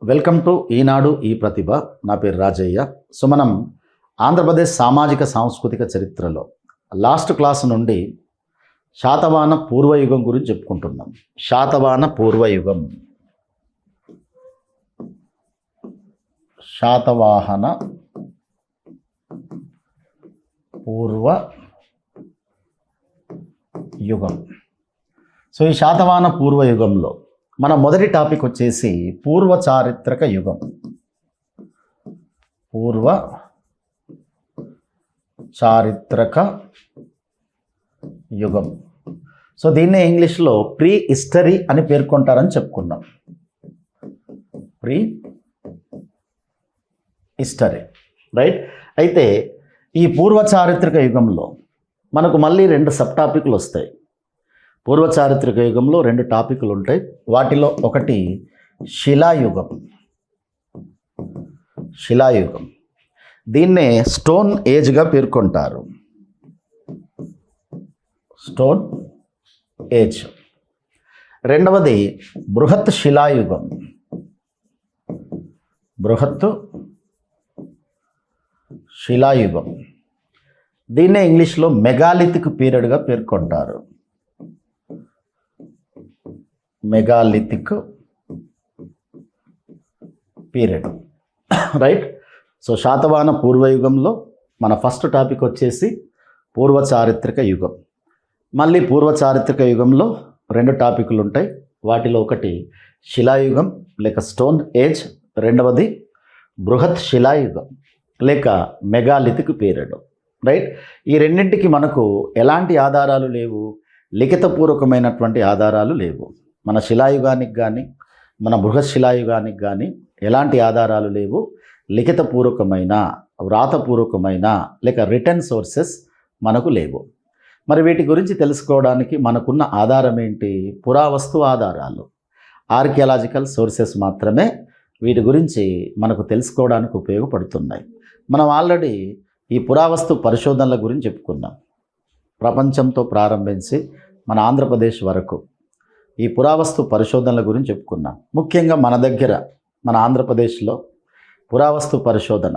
Welcome to ఈనాడు ఈ ప్రతిభ. నా పేరు రాజయ్య. సో మనం ఆంధ్రప్రదేశ్ సామాజిక సాంస్కృతిక చరిత్రలో లాస్ట్ క్లాస్ నుండి శాతవాహన పూర్వయుగం గురించి చెప్పుకుంటున్నాం. శాతవాహన పూర్వయుగం, శాతవాహన పూర్వ యుగం. సో ఈ శాతవాహన పూర్వయుగంలో మన మొదటి టాపిక్ వచ్చేసి పూర్వ చారిత్రక యుగం. పూర్వ చారిత్రక యుగం. సో దీన్నే ఇంగ్లీష్లో ప్రీ హిస్టరీ అని పేర్కొంటారని చెప్పుకున్నాం. Pre history, right. అయితే ఈ పూర్వ చారిత్రక యుగంలో మనకు మళ్ళీ రెండు సబ్ టాపిక్లు వస్తాయి. పూర్వ చారిత్రక యుగంలో రెండు టాపిక్లు ఉంటాయి. వాటిలో ఒకటి శిలాయుగం. శిలాయుగం దీన్నే స్టోన్ ఏజ్గా పేర్కొంటారు. Stone age. రెండవది బృహత్ శిలాయుగం. బృహత్ శిలాయుగం దీన్నే ఇంగ్లీష్లో మెగాలిథిక్ పీరియడ్గా పేర్కొంటారు. Megalithic period, right. So Satavahana పూర్వయుగంలో మన ఫస్ట్ టాపిక్ వచ్చేసి పూర్వ చారిత్రక యుగం. మళ్ళీ పూర్వ చారిత్రక యుగంలో రెండు టాపిక్లు ఉంటాయి. వాటిలో ఒకటి శిలాయుగం లేక స్టోన్ ఏజ్, రెండవది బృహత్ శిలాయుగం లేక మెగాలిథిక్ పీరియడ్, రైట్. ఈ రెండింటికి మనకు ఎలాంటి ఆధారాలు లేవు, లిఖితపూర్వకమైనటువంటి ఆధారాలు లేవు. మన శిలాయుగానికి కానీ మన బృహత్ శిలాయుగానికి కానీ ఎలాంటి ఆధారాలు లేవు. లిఖితపూర్వకమైన, వ్రాతపూర్వకమైన లేక రిటర్న్ సోర్సెస్ మనకు లేవు. మరి వీటి గురించి తెలుసుకోవడానికి మనకున్న ఆధారం ఏంటి? పురావస్తు ఆధారాలు, ఆర్కియాలజికల్ సోర్సెస్ మాత్రమే వీటి గురించి మనకు తెలుసుకోవడానికి ఉపయోగపడుతున్నాయి. మనం ఆల్రెడీ ఈ పురావస్తు పరిశోధనల గురించి చెప్పుకున్నాం. ప్రపంచంతో ప్రారంభించి మన ఆంధ్రప్రదేశ్ వరకు ఈ పురావస్తు పరిశోధనల గురించి చెప్పుకున్నాం. ముఖ్యంగా మన దగ్గర మన ఆంధ్రప్రదేశ్లో పురావస్తు పరిశోధన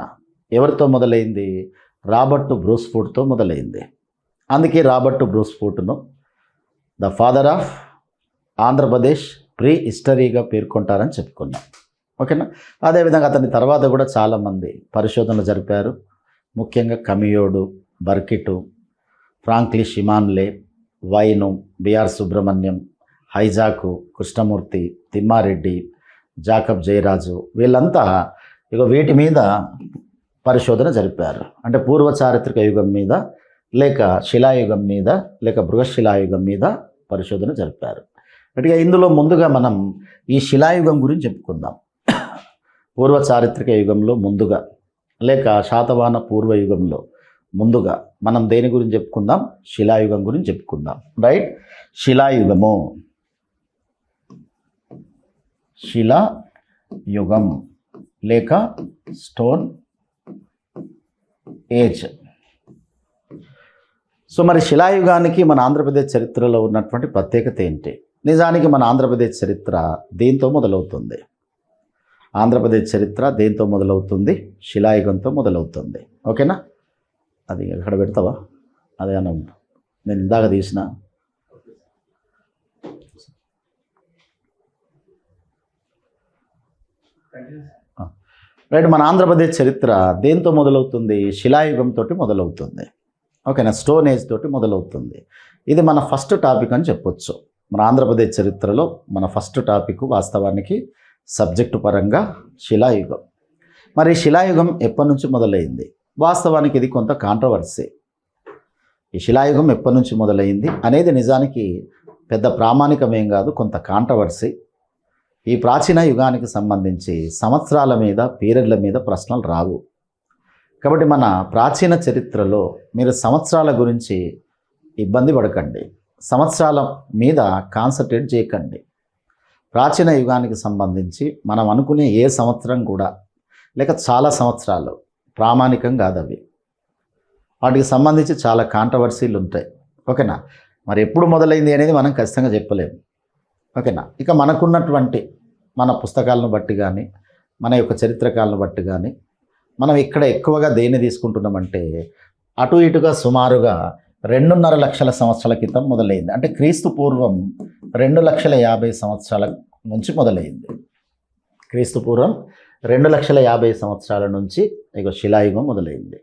ఎవరితో మొదలైంది? రాబర్ట్ బ్రూస్ఫుట్తో మొదలైంది. అందుకే రాబర్ట్ బ్రూస్ఫుట్ను the father of Andhra Pradesh pre హిస్టరీగా పేర్కొంటారని చెప్పుకున్నాం. ఓకేనా. అదేవిధంగా అతని తర్వాత కూడా చాలామంది పరిశోధనలు జరిపారు. ముఖ్యంగా కమియోడు, బర్కిటు, ఫ్రాంక్లిన్ షిమాన్లే, వైను, బిఆర్ సుబ్రహ్మణ్యం, హైజాకు, కృష్ణమూర్తి, తిమ్మారెడ్డి, జాకబ్ జయరాజు, వీళ్ళంతా ఇక వీటి మీద పరిశోధన జరిపారు. అంటే పూర్వ చారిత్రక యుగం మీద లేక శిలాయుగం మీద లేక బృహశిలాయుగం మీద పరిశోధన జరిపారు. అంటే ఇందులో ముందుగా మనం ఈ శిలాయుగం గురించి చెప్పుకుందాం. పూర్వ చారిత్రక యుగంలో ముందుగా లేక శాతవాహన పూర్వయుగంలో ముందుగా మనం దేని గురించి చెప్పుకుందాం? శిలాయుగం గురించి చెప్పుకుందాం, రైట్. శిలాయుగము, శిలాయుగం లేక స్టోన్ ఏజ్. సో మరి శిలాయుగానికి మన ఆంధ్రప్రదేశ్ చరిత్రలో ఉన్నటువంటి ప్రత్యేకత ఏంటి? నిజానికి మన ఆంధ్రప్రదేశ్ చరిత్ర దేంతో మొదలవుతుంది? ఆంధ్రప్రదేశ్ చరిత్ర దేంతో మొదలవుతుంది? శిలాయుగంతో మొదలవుతుంది. ఓకేనా. అది ఎక్కడ పెడతావా? అదే అన్న, నేను ఇందాక తీసిన రైట్. మన ఆంధ్రప్రదేశ్ చరిత్ర దేంతో మొదలవుతుంది? శిలాయుగంతో మొదలవుతుంది. ఓకేనా. స్టోన్ ఏజ్ తోటి మొదలవుతుంది. ఇది మన ఫస్ట్ టాపిక్ అని చెప్పొచ్చు. మన ఆంధ్రప్రదేశ్ చరిత్రలో మన ఫస్ట్ టాపిక్ వాస్తవానికి సబ్జెక్టు పరంగా శిలాయుగం. మరి శిలాయుగం ఎప్పటి నుంచి మొదలైంది? వాస్తవానికి ఇది కొంత కాంట్రవర్సీ. ఈ శిలాయుగం ఎప్పటి నుంచి మొదలైంది అనేది నిజానికి పెద్ద ప్రామాణికమేం కాదు, కొంత కాంట్రవర్సీ. ఈ ప్రాచీన యుగానికి సంబంధించి సంవత్సరాల మీద, పీరియడ్ల మీద ప్రశ్నలు రావు. కాబట్టి మన ప్రాచీన చరిత్రలో మీరు సంవత్సరాల గురించి ఇబ్బంది పడకండి, సంవత్సరాల మీద కాన్సన్ట్రేట్ చేయకండి. ప్రాచీన యుగానికి సంబంధించి మనం అనుకునే ఏ సంవత్సరం కూడా లేక చాలా సంవత్సరాలు ప్రామాణికం కాదు. అవి వాటికి సంబంధించి చాలా కాంట్రవర్సీలు ఉంటాయి. ఓకేనా. మరి ఎప్పుడు మొదలైంది అనేది మనం ఖచ్చితంగా చెప్పలేము. ఓకేనా. ఇక మనకున్నటువంటి మన పుస్తకాలను బట్టి కానీ మన యొక్క చరిత్రకాలను బట్టి కానీ మనం ఇక్కడ ఎక్కువగా దేన్ని తీసుకుంటున్నామంటే అటు ఇటుగా సుమారుగా 2.5 లక్షల సంవత్సరాల క్రితం మొదలైంది. అంటే క్రీస్తు పూర్వం 2,50,000 సంవత్సరాల నుంచి మొదలైంది. క్రీస్తు పూర్వం 2,50,000 సంవత్సరాల నుంచి ఇక శిలాయుగం మొదలైంది.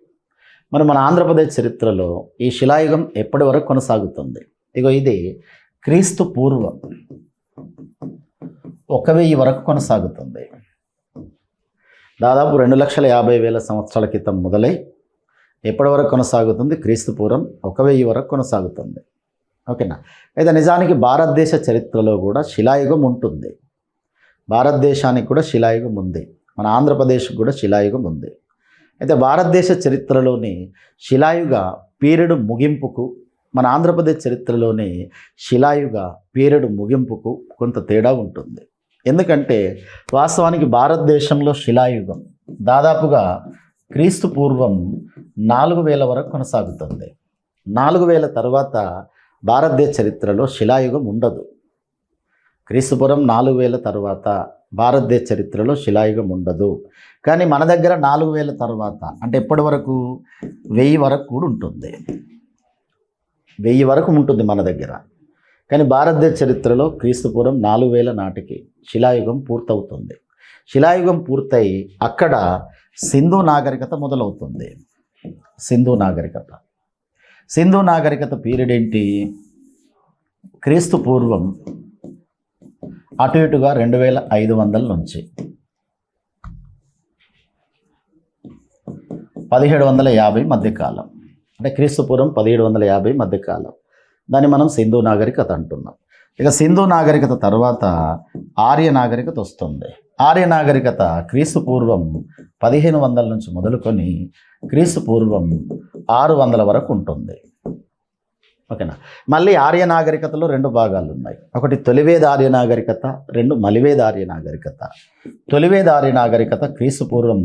మరి మన ఆంధ్రప్రదేశ్ చరిత్రలో ఈ శిలాయుగం ఎప్పటి వరకు కొనసాగుతుంది? ఇగో ఇది క్రీస్తు పూర్వం 1,000 వరకు కొనసాగుతుంది. దాదాపు 2,50,000 సంవత్సరాల క్రితం మొదలై ఎప్పటి వరకు కొనసాగుతుంది? క్రీస్తు పూర్వం 1,000 వరకు కొనసాగుతుంది. ఓకేనా? అయితే నిజానికి భారతదేశ చరిత్రలో కూడా శిలాయుగం ఉంటుంది. భారతదేశానికి కూడా శిలాయుగం ఉంది, మన ఆంధ్రప్రదేశ్కి కూడా శిలాయుగం ఉంది. అయితే భారతదేశ చరిత్రలోని శిలాయుగ పీరియడ్ ముగింపుకు మన ఆంధ్రప్రదేశ్ చరిత్రలోని శిలాయుగ పీరియడ్ ముగింపుకు కొంత తేడా ఉంటుంది. ఎందుకంటే వాస్తవానికి భారతదేశంలో శిలాయుగం దాదాపుగా క్రీస్తు పూర్వం 4,000 వరకు కొనసాగుతుంది. 4,000 తర్వాత భారతదేశ చరిత్రలో శిలాయుగం ఉండదు. క్రీస్తుపురం 4,000 తర్వాత భారతదేశ చరిత్రలో శిలాయుగం ఉండదు. కానీ మన దగ్గర 4,000 తర్వాత అంటే ఎప్పటి వరకు? 1000 వరకు కూడా ఉంటుంది. 1000 వరకు ఉంటుంది మన దగ్గర. కానీ భారతదేశ చరిత్రలో క్రీస్తుపురం 4,000 నాటికి శిలాయుగం పూర్తవుతుంది. శిలాయుగం పూర్తయి అక్కడ సింధు నాగరికత మొదలవుతుంది. సింధు నాగరికత. సింధు నాగరికత పీరియడ్ ఏంటి? క్రీస్తు పూర్వం అటు ఇటుగా 2,500 నుంచి 1750 మధ్యకాలం, అంటే క్రీస్తుపూర్వం 1750 మధ్యకాలం. దాన్ని మనం సింధు నాగరికత అంటున్నాం. ఇక సింధు నాగరికత తర్వాత ఆర్య నాగరికత వస్తుంది. ఆర్య నాగరికత క్రీస్తు పూర్వం 1500 నుంచి మొదలుకొని క్రీస్తు పూర్వం 600 వరకు ఉంటుంది. ఓకేనా? మళ్ళీ ఆర్య నాగరికతలో 2 భాగాలు ఉన్నాయి. ఒకటి తొలివేద ఆర్య నాగరికత, 2 మలివేద ఆర్య నాగరికత. తొలివేద ఆర్య నాగరికత క్రీస్తు పూర్వం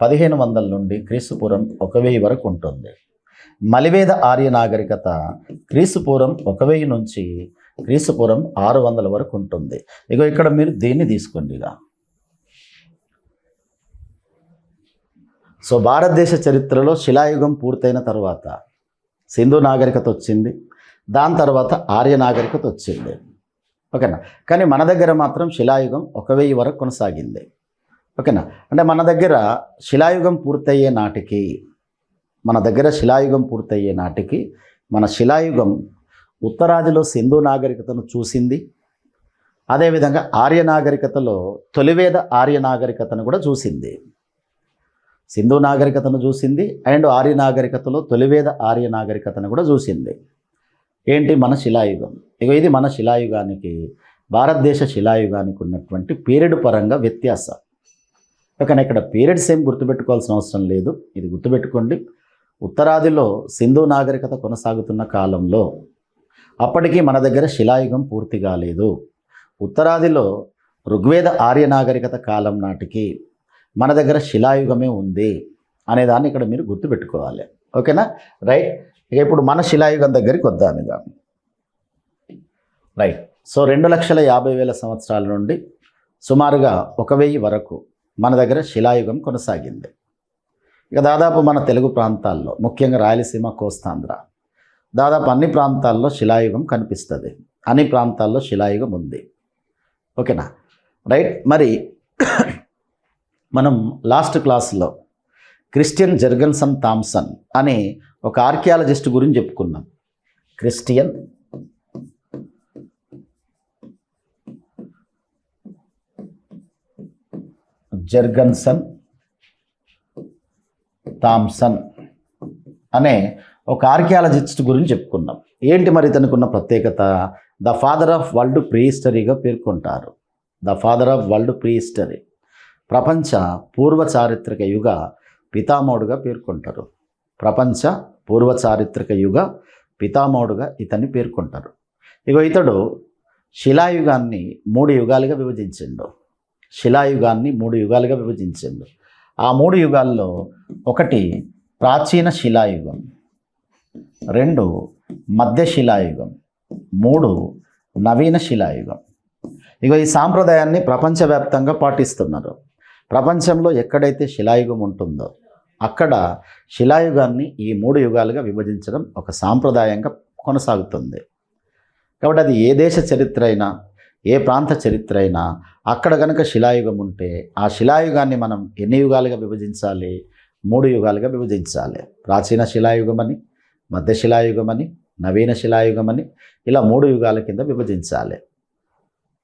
1500 నుండి క్రీస్తు పూర్వం 1,000 వరకు ఉంటుంది. మలివేద ఆర్య నాగరికత క్రీస్తు పూర్వం 1,000 నుంచి క్రీస్తు పూర్వం 600 వరకు ఉంటుంది. ఇగో ఇక్కడ మీరు దీన్ని తీసుకోండి. ఇక సో భారతదేశ చరిత్రలో శిలాయుగం పూర్తయిన తర్వాత సింధు నాగరికత వచ్చింది, దాని తర్వాత ఆర్య నాగరికత వచ్చింది. ఓకేనా? కానీ మన దగ్గర మాత్రం శిలాయుగం 1,000 వరకు కొనసాగింది. ఓకేనా? అంటే మన దగ్గర శిలాయుగం పూర్తయ్యే నాటికి మన శిలాయుగం ఉత్తరాదిలో సింధు నాగరికతను చూసింది. అదేవిధంగా ఆర్య నాగరికతలో తొలివేద ఆర్య నాగరికతను కూడా చూసింది. సింధు నాగరికతను చూసింది అండ్ ఆర్య నాగరికతలో తొలివేద ఆర్య నాగరికతను కూడా చూసింది. ఏంటి? మన శిలాయుగం. ఇక ఇది మన శిలాయుగానికి భారతదేశ శిలాయుగానికి ఉన్నటువంటి పీరియడ్ పరంగా వ్యత్యాసం. కానీ ఇక్కడ పీరియడ్స్ ఏం గుర్తుపెట్టుకోవాల్సిన అవసరం లేదు. ఇది గుర్తుపెట్టుకోండి. ఉత్తరాదిలో సింధు నాగరికత కొనసాగుతున్న కాలంలో అప్పటికీ మన దగ్గర శిలాయుగం పూర్తి కాలేదు. ఉత్తరాదిలో ఋగ్వేద ఆర్య నాగరికత కాలం నాటికి మన దగ్గర శిలాయుగమే ఉంది అనేదాన్ని ఇక్కడ మీరు గుర్తుపెట్టుకోవాలి. ఓకేనా? రైట్. ఇక ఇప్పుడు మన శిలాయుగం దగ్గరికి వద్దాం. ఇక రైట్. సో 2,50,000 సంవత్సరాల నుండి సుమారుగా 1,000 వరకు మన దగ్గర శిలాయుగం కొనసాగింది. ఇక దాదాపు మన తెలుగు ప్రాంతాల్లో, ముఖ్యంగా రాయలసీమ, కోస్తాంధ్ర, దాదాపు అన్ని ప్రాంతాల్లో శిలాయుగం కనిపిస్తుంది. అన్ని ప్రాంతాల్లో శిలాయుగం ఉంది. ఓకేనా? రైట్. మరి మనం లాస్ట్ క్లాస్లో క్రిస్టియన్ జెర్గెన్సన్ థామ్సన్ అనే ఒక ఆర్కియాలజిస్ట్ గురించి చెప్పుకున్నాం. క్రిస్టియన్ జెర్గెన్సన్ థామ్సన్ అనే ఒక ఆర్కియాలజిస్ట్ గురించి చెప్పుకున్నాం. ఏంటి మరి ఇతనుకున్న ప్రత్యేకత? The father of world pre హిస్టరీగా పేర్కొంటారు. The father of world pre history, ప్రపంచ పూర్వ చారిత్రక యుగ పితామహుడుగా పేర్కొంటారు. ప్రపంచ పూర్వ చారిత్రక యుగ పితామహుడుగా ఇతన్ని పేర్కొంటారు. ఇతడు శిలాయుగాన్ని 3 యుగాలుగా విభజించిండు. శిలాయుగాన్ని 3 యుగాలుగా విభజించిండు. ఆ 3 యుగాల్లో ఒకటి ప్రాచీన శిలాయుగం, 2 మధ్య శిలాయుగం, 3 నవీన శిలాయుగం. ఈ సాంప్రదాయాన్ని ప్రపంచవ్యాప్తంగా పాటిస్తున్నారు. ప్రపంచంలో ఎక్కడైతే శిలాయుగం ఉంటుందో అక్కడ శిలాయుగాన్ని ఈ 3 యుగాలుగా విభజించడం ఒక సాంప్రదాయంగా కొనసాగుతుంది. కాబట్టి అది ఏ దేశ చరిత్ర అయినా, ఏ ప్రాంత చరిత్ర అయినా అక్కడ కనుక శిలాయుగం ఉంటే ఆ శిలాయుగాన్ని మనం ఎన్ని యుగాలుగా విభజించాలి? 3 యుగాలుగా విభజించాలి. ప్రాచీన శిలాయుగం అని, మధ్య శిలాయుగం అని, నవీన శిలాయుగం అని, ఇలా 3 యుగాల కింద విభజించాలి.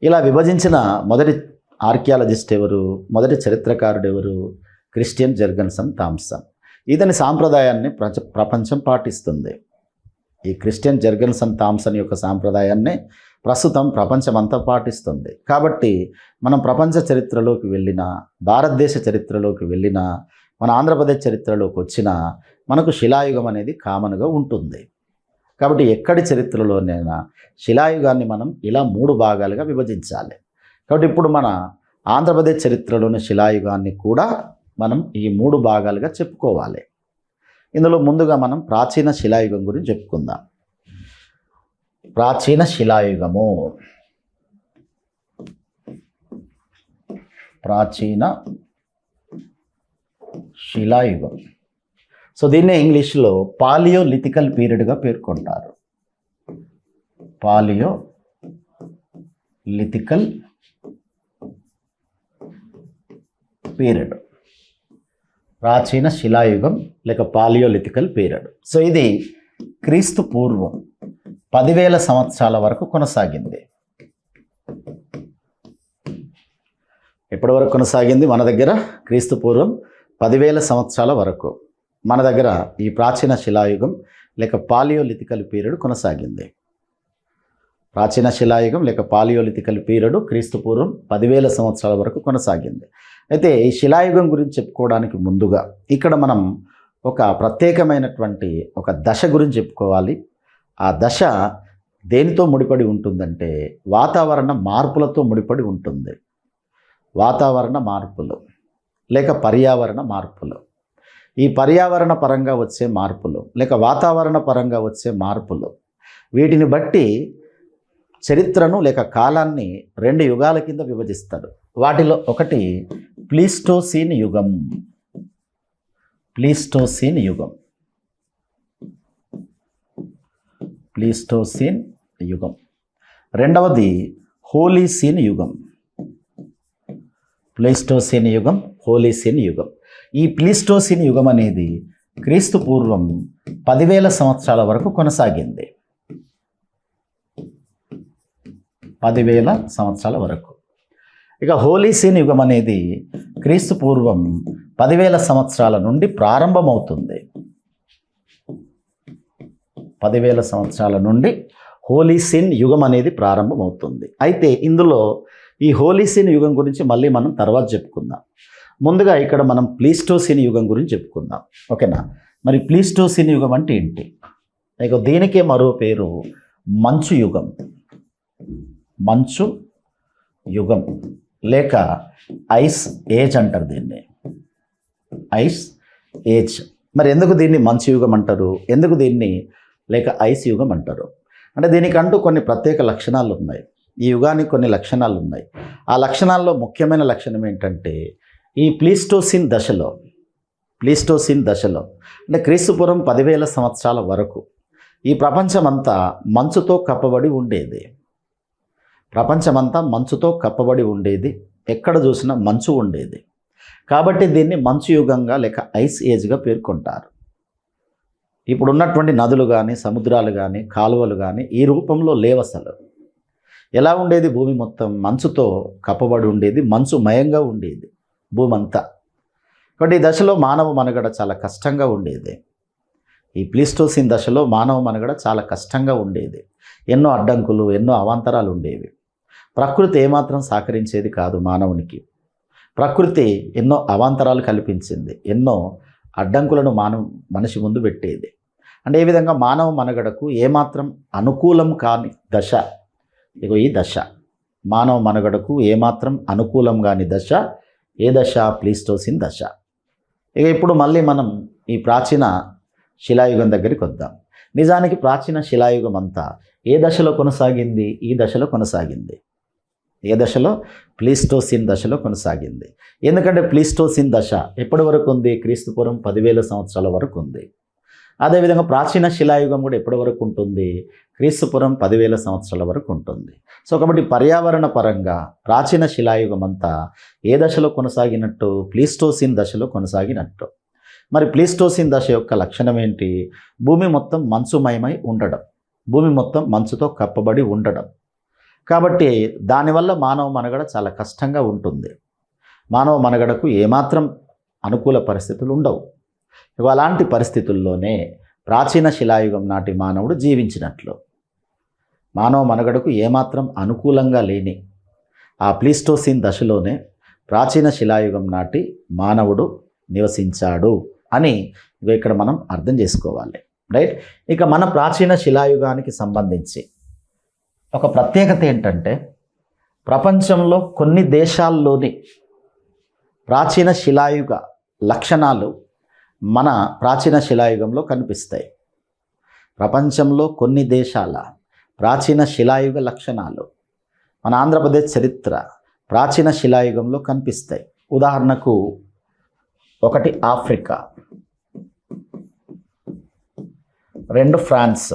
ఇలా విభజించిన మొదటి ఆర్కియాలజిస్ట్ ఎవరు? మొదటి చరిత్రకారుడు ఎవరు? Christian Jurgensen Thomsen. ఇతని సాంప్రదాయాన్ని ప్రపంచం పాటిస్తుంది. ఈ క్రిస్టియన్ జెర్గెన్సన్ థామ్సన్ యొక్క సాంప్రదాయాన్ని ప్రస్తుతం ప్రపంచమంతా పాటిస్తుంది. కాబట్టి మనం ప్రపంచ చరిత్రలోకి వెళ్ళినా, భారతదేశ చరిత్రలోకి వెళ్ళినా, మన ఆంధ్రప్రదేశ్ చరిత్రలోకి వచ్చినా మనకు శిలాయుగం అనేది కామన్గా ఉంటుంది. కాబట్టి ఎక్కడి చరిత్రలోనైనా శిలాయుగాన్ని మనం ఇలా 3 భాగాలుగా విభజించాలి. కాబట్టి ఇప్పుడు మన ఆంధ్రప్రదేశ్ చరిత్రలోని శిలాయుగాన్ని కూడా మనం ఈ 3 భాగాలుగా చెప్పుకోవాలి. ఇందులో ముందుగా మనం ప్రాచీన శిలాయుగం గురించి చెప్పుకుందాం. ప్రాచీన శిలాయుగము, ప్రాచీన శిలాయుగం. సో దీన్నే ఇంగ్లీష్లో పాలియోలిథికల్ పీరియడ్గా పేర్కొంటారు. పాలియోలిథికల్ పీరియడ్, ప్రాచీన శిలాయుగం లేక పాలియోలిథికల్ పీరియడ్. సో ఇది క్రీస్తు పూర్వం 10,000 సంవత్సరాల వరకు కొనసాగింది. ఎప్పటి వరకు కొనసాగింది? మన దగ్గర క్రీస్తు పూర్వం 10,000 సంవత్సరాల వరకు మన దగ్గర ఈ ప్రాచీన శిలాయుగం లేక పాలియోలిథికల్ పీరియడ్ కొనసాగింది. ప్రాచీన శిలాయుగం లేక పాలియోలిథికల్ పీరియడ్ క్రీస్తు పూర్వం 10,000 సంవత్సరాల వరకు కొనసాగింది. అయితే ఈ శిలాయుగం గురించి చెప్పుకోవడానికి ముందుగా ఇక్కడ మనం ఒక ప్రత్యేకమైనటువంటి ఒక దశ గురించి చెప్పుకోవాలి. ఆ దశ దేనితో ముడిపడి ఉంటుందంటే వాతావరణ మార్పులతో ముడిపడి ఉంటుంది. వాతావరణ మార్పులు లేక పర్యావరణ మార్పులు. ఈ పర్యావరణ పరంగా వచ్చే మార్పులు లేక వాతావరణ పరంగా వచ్చే మార్పులు, వీటిని బట్టి చరిత్రను లేక కాలాన్ని 2 యుగాల కింద విభజిస్తాడు. వాటిలో ఒకటి ప్లీస్టోసీన్ యుగం. ప్లీస్టోసీన్ యుగం, ప్లీస్టోసీన్ యుగం. రెండవది హోలీసీన్ యుగం. ప్లీస్టోసీన్ యుగం, హోలీసీన్ యుగం. ఈ ప్లీస్టోసీన్ యుగం అనేది క్రీస్తు పూర్వం 10,000 సంవత్సరాల వరకు కొనసాగింది. 10,000 సంవత్సరాల వరకు. ఇక హోలీసీన్ యుగం అనేది క్రీస్తు పూర్వం 10,000 సంవత్సరాల నుండి ప్రారంభమవుతుంది. 10,000 సంవత్సరాల నుండి హోలీసీన్ యుగం అనేది ప్రారంభమవుతుంది. అయితే ఇందులో ఈ హోలీసీన్ యుగం గురించి మళ్ళీ మనం తర్వాత చెప్పుకుందాం. ముందుగా ఇక్కడ మనం ప్లీస్టోసీన్ యుగం గురించి చెప్పుకుందాం. ఓకేనా? మరి ప్లీస్టోసీన్ యుగం అంటే ఏంటి? ఇక దీనికే మరో పేరు మంచు యుగం. మంచు యుగం లేక ఐస్ ఏజ్ అంటారు దీన్ని. Ice age. మరి ఎందుకు దీన్ని మంచు యుగం అంటారు? ఎందుకు దీన్ని లేక ఐస్ యుగం అంటారు? అంటే దీనికంటూ కొన్ని ప్రత్యేక లక్షణాలు ఉన్నాయి. ఈ యుగానికి కొన్ని లక్షణాలు ఉన్నాయి. ఆ లక్షణాల్లో ముఖ్యమైన లక్షణం ఏంటంటే ఈ ప్లీస్టోసీన్ దశలో అంటే క్రీస్తుపురం 10,000 సంవత్సరాల వరకు ఈ ప్రపంచమంతా మంచుతో కప్పబడి ఉండేది. ప్రపంచమంతా మంచుతో కప్పబడి ఉండేది. ఎక్కడ చూసినా మంచు ఉండేది. కాబట్టి దీన్ని మంచు యుగంగా లేక ఐస్ ఏజ్గా పేర్కొంటారు. ఇప్పుడు ఉన్నటువంటి నదులు కానీ, సముద్రాలు కానీ, కాలువలు కానీ ఈ రూపంలో లేవసలు. ఎలా ఉండేది? భూమి మొత్తం మంచుతో కప్పబడి ఉండేది. మంచుమయంగా ఉండేది భూమి అంతా. కాబట్టి ఈ దశలో మానవ మనుగడ చాలా కష్టంగా ఉండేది. ఈ ప్లీస్టోసీన్ దశలో మానవ మనుగడ చాలా కష్టంగా ఉండేది. ఎన్నో అడ్డంకులు, ఎన్నో అవాంతరాలు ఉండేవి. ప్రకృతి ఏమాత్రం సహకరించేది కాదు మానవునికి. ప్రకృతి ఎన్నో అవాంతరాలు కల్పించింది. ఎన్నో అడ్డంకులను మనిషి ముందు పెట్టేది. అంటే ఏ విధంగా మానవ మనుగడకు ఏమాత్రం అనుకూలం కాని దశ ఇగో ఈ దశ. మానవ మనుగడకు ఏమాత్రం అనుకూలం కాని దశ ఏ దశ? ప్లీస్టోసీన్ దశ. ఇక ఇప్పుడు మళ్ళీ మనం ఈ ప్రాచీన శిలాయుగం దగ్గరికి వద్దాం. నిజానికి ప్రాచీన శిలాయుగం అంతా ఏ దశలో కొనసాగింది? ఈ దశలో కొనసాగింది. ఏ దశలో? ప్లీస్టోసిన్ దశలో కొనసాగింది. ఎందుకంటే ప్లీస్టోసిన్ దశ ఎప్పటి వరకు ఉంది? క్రీస్తుపూర్వం 10,000 సంవత్సరాల వరకు ఉంది. అదేవిధంగా ప్రాచీన శిలాయుగం కూడా ఎప్పటి వరకు ఉంటుంది? క్రీస్తుపూర్వం 10,000 సంవత్సరాల వరకు ఉంటుంది. సో కాబట్టి పర్యావరణ పరంగా ప్రాచీన శిలాయుగం అంతా ఏ దశలో కొనసాగినట్టు? ప్లీస్టోసిన్ దశలో కొనసాగినట్టు. మరి ప్లీస్టోసిన్ దశ యొక్క లక్షణం ఏంటి? భూమి మొత్తం మంచుమయమై ఉండడం, భూమి మొత్తం మంచుతో కప్పబడి ఉండడం. కాబట్టి దానివల్ల మానవ మనుగడ చాలా కష్టంగా ఉంటుంది. మానవ మనుగడకు ఏమాత్రం అనుకూల పరిస్థితులు ఉండవు. అలాంటి పరిస్థితుల్లోనే ప్రాచీన శిలాయుగం నాటి మానవుడు జీవించినట్లు. మానవ మనుగడకు ఏమాత్రం అనుకూలంగా లేని ఆ ప్లీస్టోసిన్ దశలోనే ప్రాచీన శిలాయుగం నాటి మానవుడు నివసించాడు అని ఇక్కడ మనం అర్థం చేసుకోవాలి. రైట్. ఇక మన ప్రాచీన శిలాయుగానికి సంబంధించి ఒక ప్రత్యేకత ఏంటంటే, ప్రపంచంలో కొన్ని దేశాల్లోని ప్రాచీన శిలాయుగ లక్షణాలు మన ప్రాచీన శిలాయుగంలో కనిపిస్తాయి. ప్రపంచంలో కొన్ని దేశాల ప్రాచీన శిలాయుగ లక్షణాలు మన ఆంధ్రప్రదేశ్ చరిత్ర ప్రాచీన శిలాయుగంలో కనిపిస్తాయి. ఉదాహరణకు, ఒకటి ఆఫ్రికా, 2 ఫ్రాన్స్,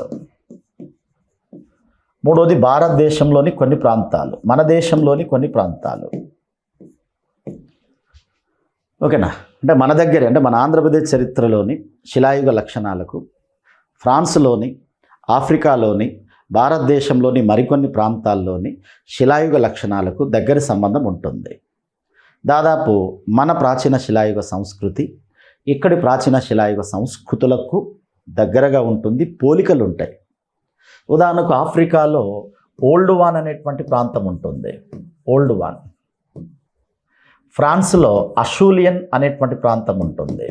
3వది భారతదేశంలోని కొన్ని ప్రాంతాలు, మన దేశంలోని కొన్ని ప్రాంతాలు. ఓకేనా? అంటే మన దగ్గరే, అంటే మన ఆంధ్రప్రదేశ్ చరిత్రలోని శిలాయుగ లక్షణాలకు ఫ్రాన్స్లోని, ఆఫ్రికాలోని, భారతదేశంలోని మరికొన్ని ప్రాంతాల్లోని శిలాయుగ లక్షణాలకు దగ్గర సంబంధం ఉంటుంది. దాదాపు మన ప్రాచీన శిలాయుగ సంస్కృతి ఇక్కడి ప్రాచీన శిలాయుగ సంస్కృతులకు దగ్గరగా ఉంటుంది, పోలికలు ఉంటాయి. ఉదాహరణకు ఆఫ్రికాలో ఓల్డ్ వాన్ అనేటువంటి ప్రాంతం ఉంటుంది, ఓల్డ్ వాన్. ఫ్రాన్స్లో అషూలియన్ అనేటువంటి ప్రాంతం ఉంటుంది.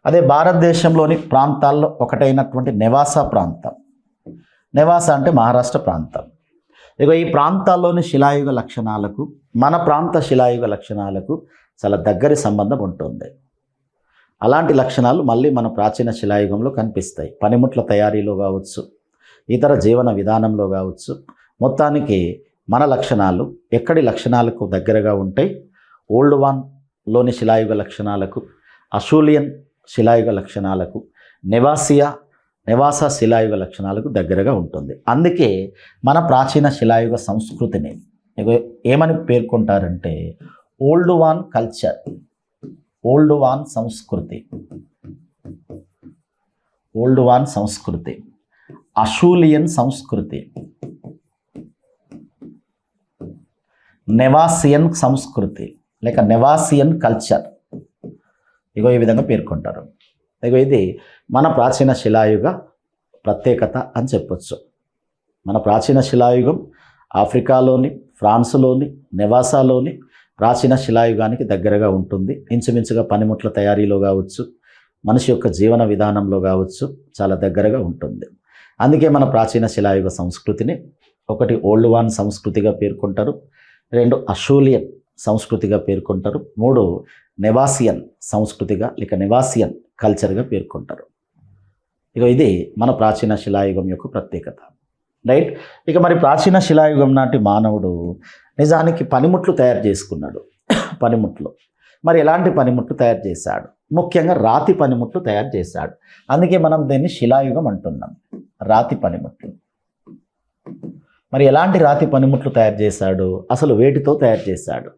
అదే భారతదేశంలోని ప్రాంతాల్లో ఒకటైనటువంటి నెవాసా ప్రాంతం, నెవాసా అంటే మహారాష్ట్ర ప్రాంతం. ఇక ఈ ప్రాంతాల్లోని శిలాయుగ లక్షణాలకు మన ప్రాంత శిలాయుగ లక్షణాలకు చాలా దగ్గరి సంబంధం ఉంటుంది. అలాంటి లక్షణాలు మళ్ళీ మన ప్రాచీన శిలాయుగంలో కనిపిస్తాయి. పనిముట్ల తయారీలో కావచ్చు, ఇతర జీవన విధానంలో కావచ్చు. మొత్తానికి మన లక్షణాలు ఎక్కడి లక్షణాలకు దగ్గరగా ఉంటాయి? ఓల్డ్ వాన్లోని శిలాయుగ లక్షణాలకు, అషూలియన్ శిలాయుగ లక్షణాలకు, నెవాసా శిలాయుగ లక్షణాలకు దగ్గరగా ఉంటుంది. అందుకే మన ప్రాచీన శిలాయుగ సంస్కృతిని ఏమని పేర్కొంటారంటే Oldowan culture, Oldowan సంస్కృతి, ఓల్డ్ వాన్ సంస్కృతి, అషూలియన్ సంస్కృతి, నెవాసియన్ సంస్కృతి లేక నెవాసియన్ కల్చర్. ఈ విధంగా పేర్కొంటారు. ఇది మన ప్రాచీన శిలాయుగ ప్రత్యేకత అని చెప్పొచ్చు. మన ప్రాచీన శిలాయుగం ఆఫ్రికాలోని, ఫ్రాన్స్లోని, నెవాసాలోని ప్రాచీన శిలాయుగానికి దగ్గరగా ఉంటుంది. ఇంచుమించుగా పనిముట్ల తయారీలో కావచ్చు, మనిషి యొక్క జీవన విధానంలో కావచ్చు చాలా దగ్గరగా ఉంటుంది. అందుకే మన ప్రాచీన శిలాయుగ సంస్కృతిని ఒకటి ఓల్డ్ వాన్ సంస్కృతిగా పేర్కొంటారు, 2 అషూలియన్ సంస్కృతిగా పేర్కొంటారు, 3 నెవాసియన్ సంస్కృతిగా లేక నెవాసియన్ కల్చర్గా పేర్కొంటారు. ఇది మన ప్రాచీన శిలాయుగం యొక్క ప్రత్యేకత. రైట్. ఇక మరి ప్రాచీన శిలాయుగం నాటి మానవుడు నిజానికి పనిముట్లు తయారు చేసుకున్నాడు. పనిముట్లు మరి ఎలాంటి పనిముట్లు తయారు చేశాడు? ముఖ్యంగా రాతి పనిముట్లు తయారు చేశాడు. అందుకే మనం దీన్ని శిలాయుగం అంటున్నాం, రాతి పనిముట్లు. మరి ఎలాంటి రాతి పనిముట్లు తయారు చేశాడు? అసలు వేటితో తయారు చేశాడు?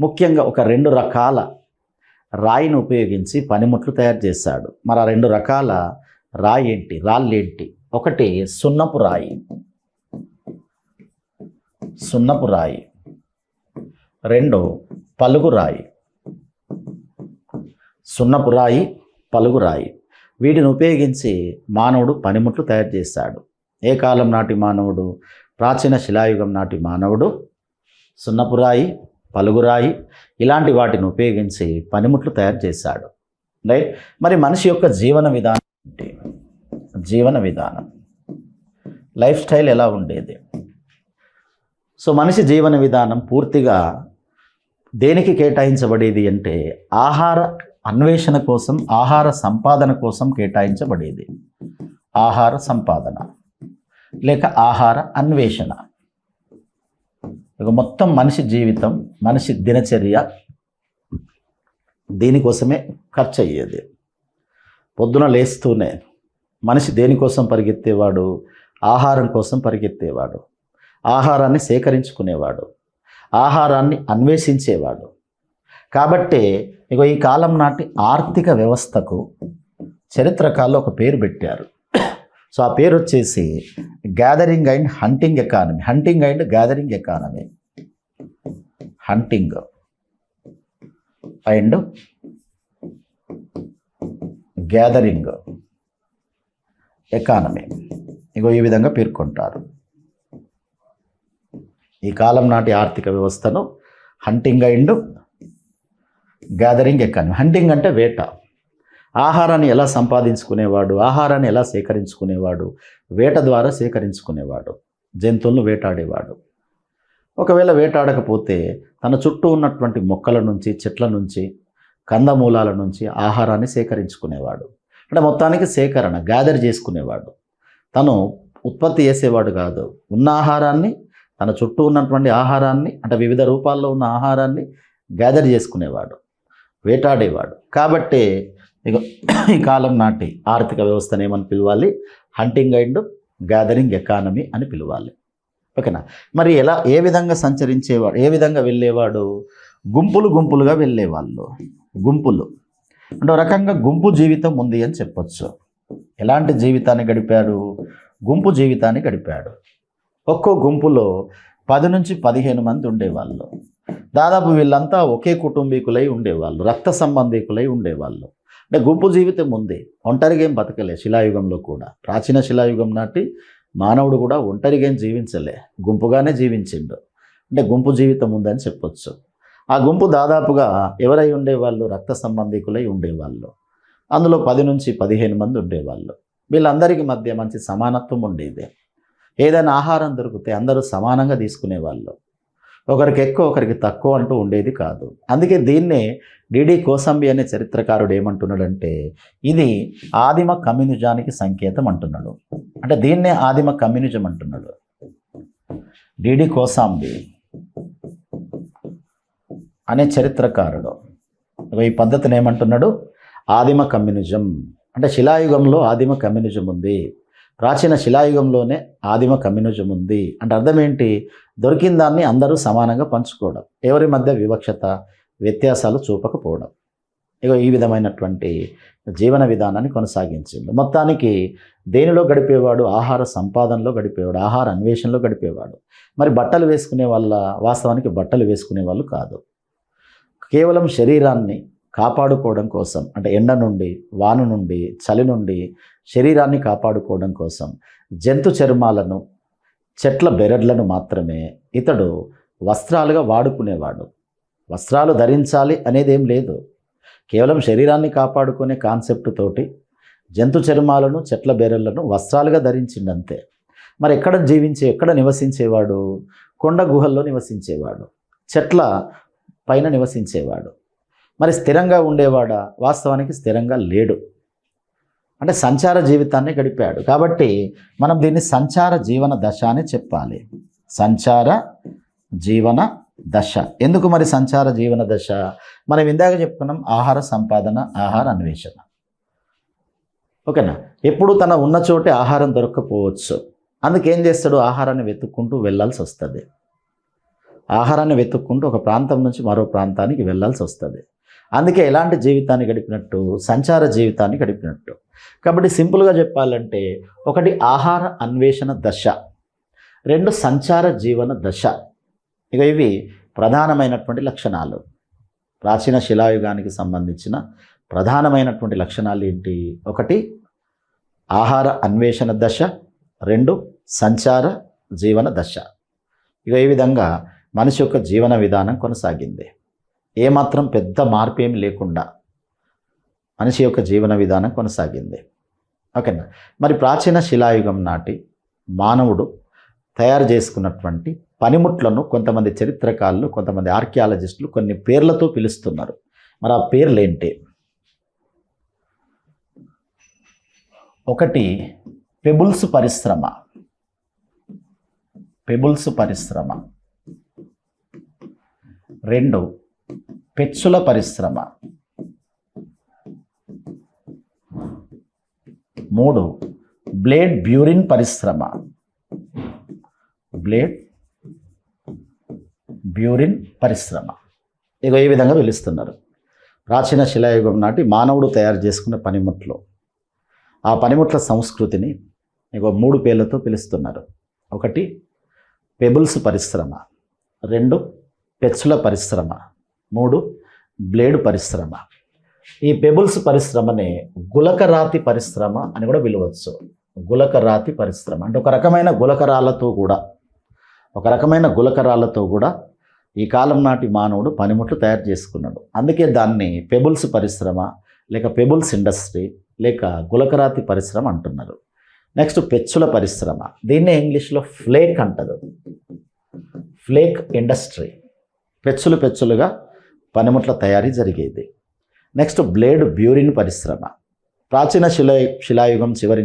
ముఖ్యంగా ఒక 2 రకాల రాయిని ఉపయోగించి పనిముట్లు తయారు చేశాడు. మరి ఆ 2 రకాల రాయి ఏంటి, రాళ్ళేంటి? ఒకటి సున్నపు రాయి, సున్నపు రాయి. 2 పలుగు రాయి, సున్నపు రాయి, పలుగు రాయి. వీటిని ఉపయోగించి మానవుడు పనిముట్లు తయారు చేశాడు. ఏ కాలం నాటి మానవుడు? ప్రాచీన శిలాయుగం నాటి మానవుడు సున్నపు రాయి, పలుగురాయి ఇలాంటి వాటిని ఉపయోగించి పనిముట్లు తయారు చేశాడు. రైట్. మరి మనిషి యొక్క జీవన విధానం ఏంటి? జీవన విధానం, లైఫ్ స్టైల్ ఎలా ఉండేది? సో మనిషి జీవన విధానం పూర్తిగా దేనికి కేటాయించబడేది అంటే ఆహార అన్వేషణ కోసం, ఆహార సంపాదన కోసం కేటాయించబడేది. ఆహార సంపాదన లేక ఆహార అన్వేషణ. ఇక మొత్తం మనిషి జీవితం, మనిషి దినచర్య దీనికోసమే ఖర్చు అయ్యేది. పొద్దున లేస్తూనే మనిషి దేనికోసం పరిగెత్తేవాడు? ఆహారం కోసం పరిగెత్తేవాడు, ఆహారాన్ని సేకరించుకునేవాడు, ఆహారాన్ని అన్వేషించేవాడు. కాబట్టి ఇక ఈ కాలం నాటి ఆర్థిక వ్యవస్థకు చరిత్రకారులు ఒక పేరు పెట్టారు. సో ఆ పేరు వచ్చేసి gathering and hunting economy. Hunting and gathering economy. Hunting and gathering economy ఇగో ఈ విధంగా పేర్కొంటారు. ఈ కాలం నాటి ఆర్థిక వ్యవస్థను hunting and gathering economy. Hunting అంటే వేట. ఆహారాన్ని ఎలా సంపాదించుకునేవాడు, ఆహారాన్ని ఎలా సేకరించుకునేవాడు? వేట ద్వారా సేకరించుకునేవాడు, జంతువులను వేటాడేవాడు. ఒకవేళ వేటాడకపోతే తన చుట్టూ ఉన్నటువంటి మొక్కల నుంచి, చెట్ల నుంచి, కందమూలాల నుంచి ఆహారాన్ని సేకరించుకునేవాడు. అంటే మొత్తానికి సేకరణ, గ్యాదర్ చేసుకునేవాడు. తను ఉత్పత్తి చేసేవాడు కాదు. ఉన్న ఆహారాన్ని, తన చుట్టూ ఉన్నటువంటి ఆహారాన్ని, అంటే వివిధ రూపాల్లో ఉన్న ఆహారాన్ని గ్యాదర్ చేసుకునేవాడు, వేటాడేవాడు. కాబట్టి ఇక ఈ కాలం నాటి ఆర్థిక వ్యవస్థను ఏమని పిలవాలి? హంటింగ్ అండ్ గ్యాదరింగ్ ఎకానమీ అని పిలవాలి. ఓకేనా? మరి ఏ విధంగా సంచరించేవాడు, ఏ విధంగా వెళ్ళేవాడు? గుంపులు గుంపులుగా వెళ్ళేవాళ్ళు. గుంపులు అంటే ఒక రకంగా గుంపు జీవితం ఉంది అని చెప్పొచ్చు. ఎలాంటి జీవితాన్ని గడిపాడు? గుంపు జీవితాన్ని గడిపాడు. ఒక్కో గుంపులో 10 నుంచి 15 మంది ఉండేవాళ్ళు. దాదాపు వీళ్ళంతా ఒకే కుటుంబీకులై ఉండేవాళ్ళు, రక్త సంబంధీకులై ఉండేవాళ్ళు. అంటే గుంపు జీవితం ఉంది. ఒంటరిగా ఏం బతకలే. శిలాయుగంలో కూడా, ప్రాచీన శిలాయుగం నాటి మానవుడు కూడా ఒంటరిగా ఏం జీవించలే, గుంపుగానే జీవించిండు. అంటే గుంపు జీవితం ఉందని చెప్పొచ్చు. ఆ గుంపు దాదాపుగా ఎవరై ఉండేవాళ్ళు? రక్త సంబంధీకులై ఉండేవాళ్ళు. అందులో 10 నుంచి 15 మంది ఉండేవాళ్ళు. వీళ్ళందరికీ మధ్య మంచి సమానత్వం ఉండేది. ఏదైనా ఆహారం దొరికితే అందరూ సమానంగా తీసుకునేవాళ్ళు. ఒకరికి ఎక్కువ, ఒకరికి తక్కువ అంటూ ఉండేది కాదు. అందుకే దీన్నే డిడి కోసంబి అనే చరిత్రకారుడు ఏమంటున్నాడంటే, ఇది ఆదిమ కమ్యూనిజానికి సంకేతం అంటున్నాడు. అంటే దీన్నే ఆదిమ కమ్యూనిజం అంటున్నాడు డిడి కోసాంబి అనే చరిత్రకారుడు. ఈ పద్ధతిని ఏమంటున్నాడు? ఆదిమ కమ్యూనిజం. అంటే శిలాయుగంలో ఆదిమ కమ్యూనిజం ఉంది, ప్రాచీన శిలాయుగంలోనే ఆదిమ కమ్యూనిజం ఉంది. అంటే అర్థం ఏంటి? దొరికిన దాన్ని అందరూ సమానంగా పంచుకోవడం, ఎవరి మధ్య వివక్షత, వ్యత్యాసాలు చూపకపోవడం. ఇక ఈ విధమైనటువంటి జీవన విధానాన్ని కొనసాగించింది. మొత్తానికి దేనిలో గడిపేవాడు? ఆహార సంపాదనలో గడిపేవాడు, ఆహార అన్వేషణలో గడిపేవాడు. మరి బట్టలు వేసుకునే వాళ్ళ, వాస్తవానికి బట్టలు వేసుకునే వాళ్ళు కాదు. కేవలం శరీరాన్ని కాపాడుకోవడం కోసం, అంటే ఎండ నుండి, వాన నుండి, చలి నుండి శరీరాన్ని కాపాడుకోవడం కోసం జంతు చర్మాలను, చెట్ల బెరడ్లను మాత్రమే ఇతడు వస్త్రాలుగా వాడుకునేవాడు. వస్త్రాలు ధరించాలి అనేది ఏం లేదు. కేవలం శరీరాన్ని కాపాడుకునే కాన్సెప్ట్ తోటి జంతు చర్మాలను, చెట్ల బెరళ్లను వస్త్రాలుగా ధరించిండంతే. మరి ఎక్కడ నివసించేవాడు? కొండ గుహల్లో నివసించేవాడు, చెట్ల పైన నివసించేవాడు. మరి స్థిరంగా ఉండేవాడా? వాస్తవానికి స్థిరంగా లేడు. అంటే సంచార జీవితాన్ని గడిపాడు. కాబట్టి మనం దీన్ని సంచార జీవన దశ అని చెప్పాలి. సంచార జీవన దశ. ఎందుకు మరి సంచార జీవన దశ? మనం ఇందాక చెప్పుకున్నాం, ఆహార సంపాదన, ఆహార అన్వేషణ. ఓకేనా? ఎప్పుడు తన ఉన్న చోటే ఆహారం దొరక్కపోవచ్చు. అందుకేం చేస్తాడు? ఆహారాన్ని వెతుక్కుంటూ వెళ్ళాల్సి వస్తుంది. ఆహారాన్ని వెతుక్కుంటూ ఒక ప్రాంతం నుంచి మరో ప్రాంతానికి వెళ్ళాల్సి వస్తుంది. అందుకే ఎలాంటి జీవితాన్ని గడిపినట్టు? సంచార జీవితాన్ని గడిపినట్టు. కాబట్టి సింపుల్గా చెప్పాలంటే, ఒకటి ఆహార అన్వేషణ దశ, 2 సంచార జీవన దశ. ఇక ఇవి ప్రధానమైనటువంటి లక్షణాలు. ప్రాచీన శిలాయుగానికి సంబంధించిన ప్రధానమైనటువంటి లక్షణాలు ఏంటి? ఒకటి ఆహార అన్వేషణ దశ, 2 సంచార జీవన దశ. ఇక ఈ విధంగా మనిషి యొక్క జీవన విధానం కొనసాగింది. ఏమాత్రం పెద్ద మార్పు ఏమి లేకుండా మనిషి యొక్క జీవన విధానం కొనసాగింది. ఓకేనా? మరి ప్రాచీన శిలాయుగం నాటి మానవుడు తయారు చేసుకున్నటువంటి పనిముట్లను కొంతమంది చరిత్రకారులు, కొంతమంది ఆర్కియాలజిస్టులు కొన్ని పేర్లతో పిలుస్తున్నారు. మరి ఆ పేర్లు ఏంటి? ఒకటి పెబుల్స్ పరిశ్రమ. పెబుల్స్ పరిశ్రమ. 2 పెచ్చుల పరిశ్రమ, 3 బ్లేడ్ బ్యూరిన్ పరిశ్రమ, బ్లేడ్ బ్యూరిన్ పరిశ్రమ. ఇక ఈ విధంగా పిలుస్తున్నారు. ప్రాచీన శిలాయుగం నాటి మానవుడు తయారు చేసుకున్న పనిముట్లు, ఆ పనిముట్ల సంస్కృతిని ఇక 3 పేర్లతో పిలుస్తున్నారు. 1 పెబుల్స్ పరిశ్రమ, 2 పెచ్చుల పరిశ్రమ, 3 బ్లేడ్ పరిశ్రమ. ఈ పెబుల్స్ పరిశ్రమని గులకరాతి పరిశ్రమ అని కూడా పిలవచ్చు. గులకరాతి పరిశ్రమ అంటే ఒక రకమైన గులకరాలతో కూడా ఈ కాలం నాటి మానవుడు పనిముట్లు తయారు చేసుకున్నాడు. అందుకే దాన్ని పెబుల్స్ పరిశ్రమ లేక పెబుల్స్ ఇండస్ట్రీ లేక గులకరాతి పరిశ్రమ అంటున్నారు. నెక్స్ట్ పెచ్చుల పరిశ్రమ, దీన్నే ఇంగ్లీష్లో ఫ్లేక్ అంటారు. ఫ్లేక్ ఇండస్ట్రీ, పెచ్చులుగా పనిముట్ల తయారీ జరిగేది. నెక్స్ట్ బ్లేడ్ బ్యూరిన్ పరిశ్రమ. ప్రాచీన శిలాయుగం చివరి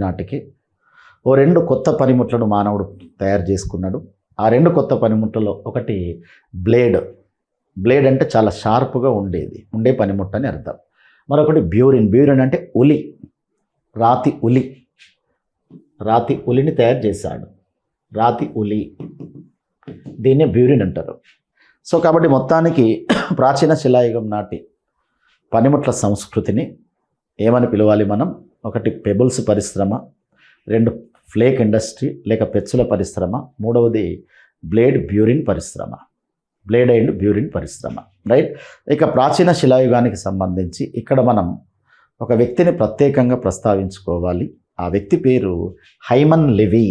నాటికి ఓ 2 కొత్త పనిముట్లను మానవుడు తయారు చేసుకున్నాడు. ఆ 2 కొత్త పనిముట్లలో ఒకటి బ్లేడ్ అంటే చాలా షార్ప్గా ఉండే పనిముట్టు అని అర్థం. మరొకటి బ్యూరిన్ అంటే ఉలి, రాతి ఉలిని తయారు చేశాడు. రాతి ఉలి, దీన్నే బ్యూరిన్ అంటారు. సో కాబట్టి మొత్తానికి ప్రాచీన శిలాయుగం నాటి పనిముట్ల సంస్కృతిని ఏమని పిలవాలి మనం? 1 పెబుల్స్ పరిశ్రమ, 2 ఫ్లేక్ ఇండస్ట్రీ లేక పెచ్చుల పరిశ్రమ, 3వది బ్లేడ్ అండ్ బ్యూరిన్ పరిశ్రమ. రైట్. ఇక ప్రాచీన శిలాయుగానికి సంబంధించి ఇక్కడ మనం ఒక వ్యక్తిని ప్రత్యేకంగా ప్రస్తావించుకోవాలి. ఆ వ్యక్తి పేరు హైమన్ లెవీ.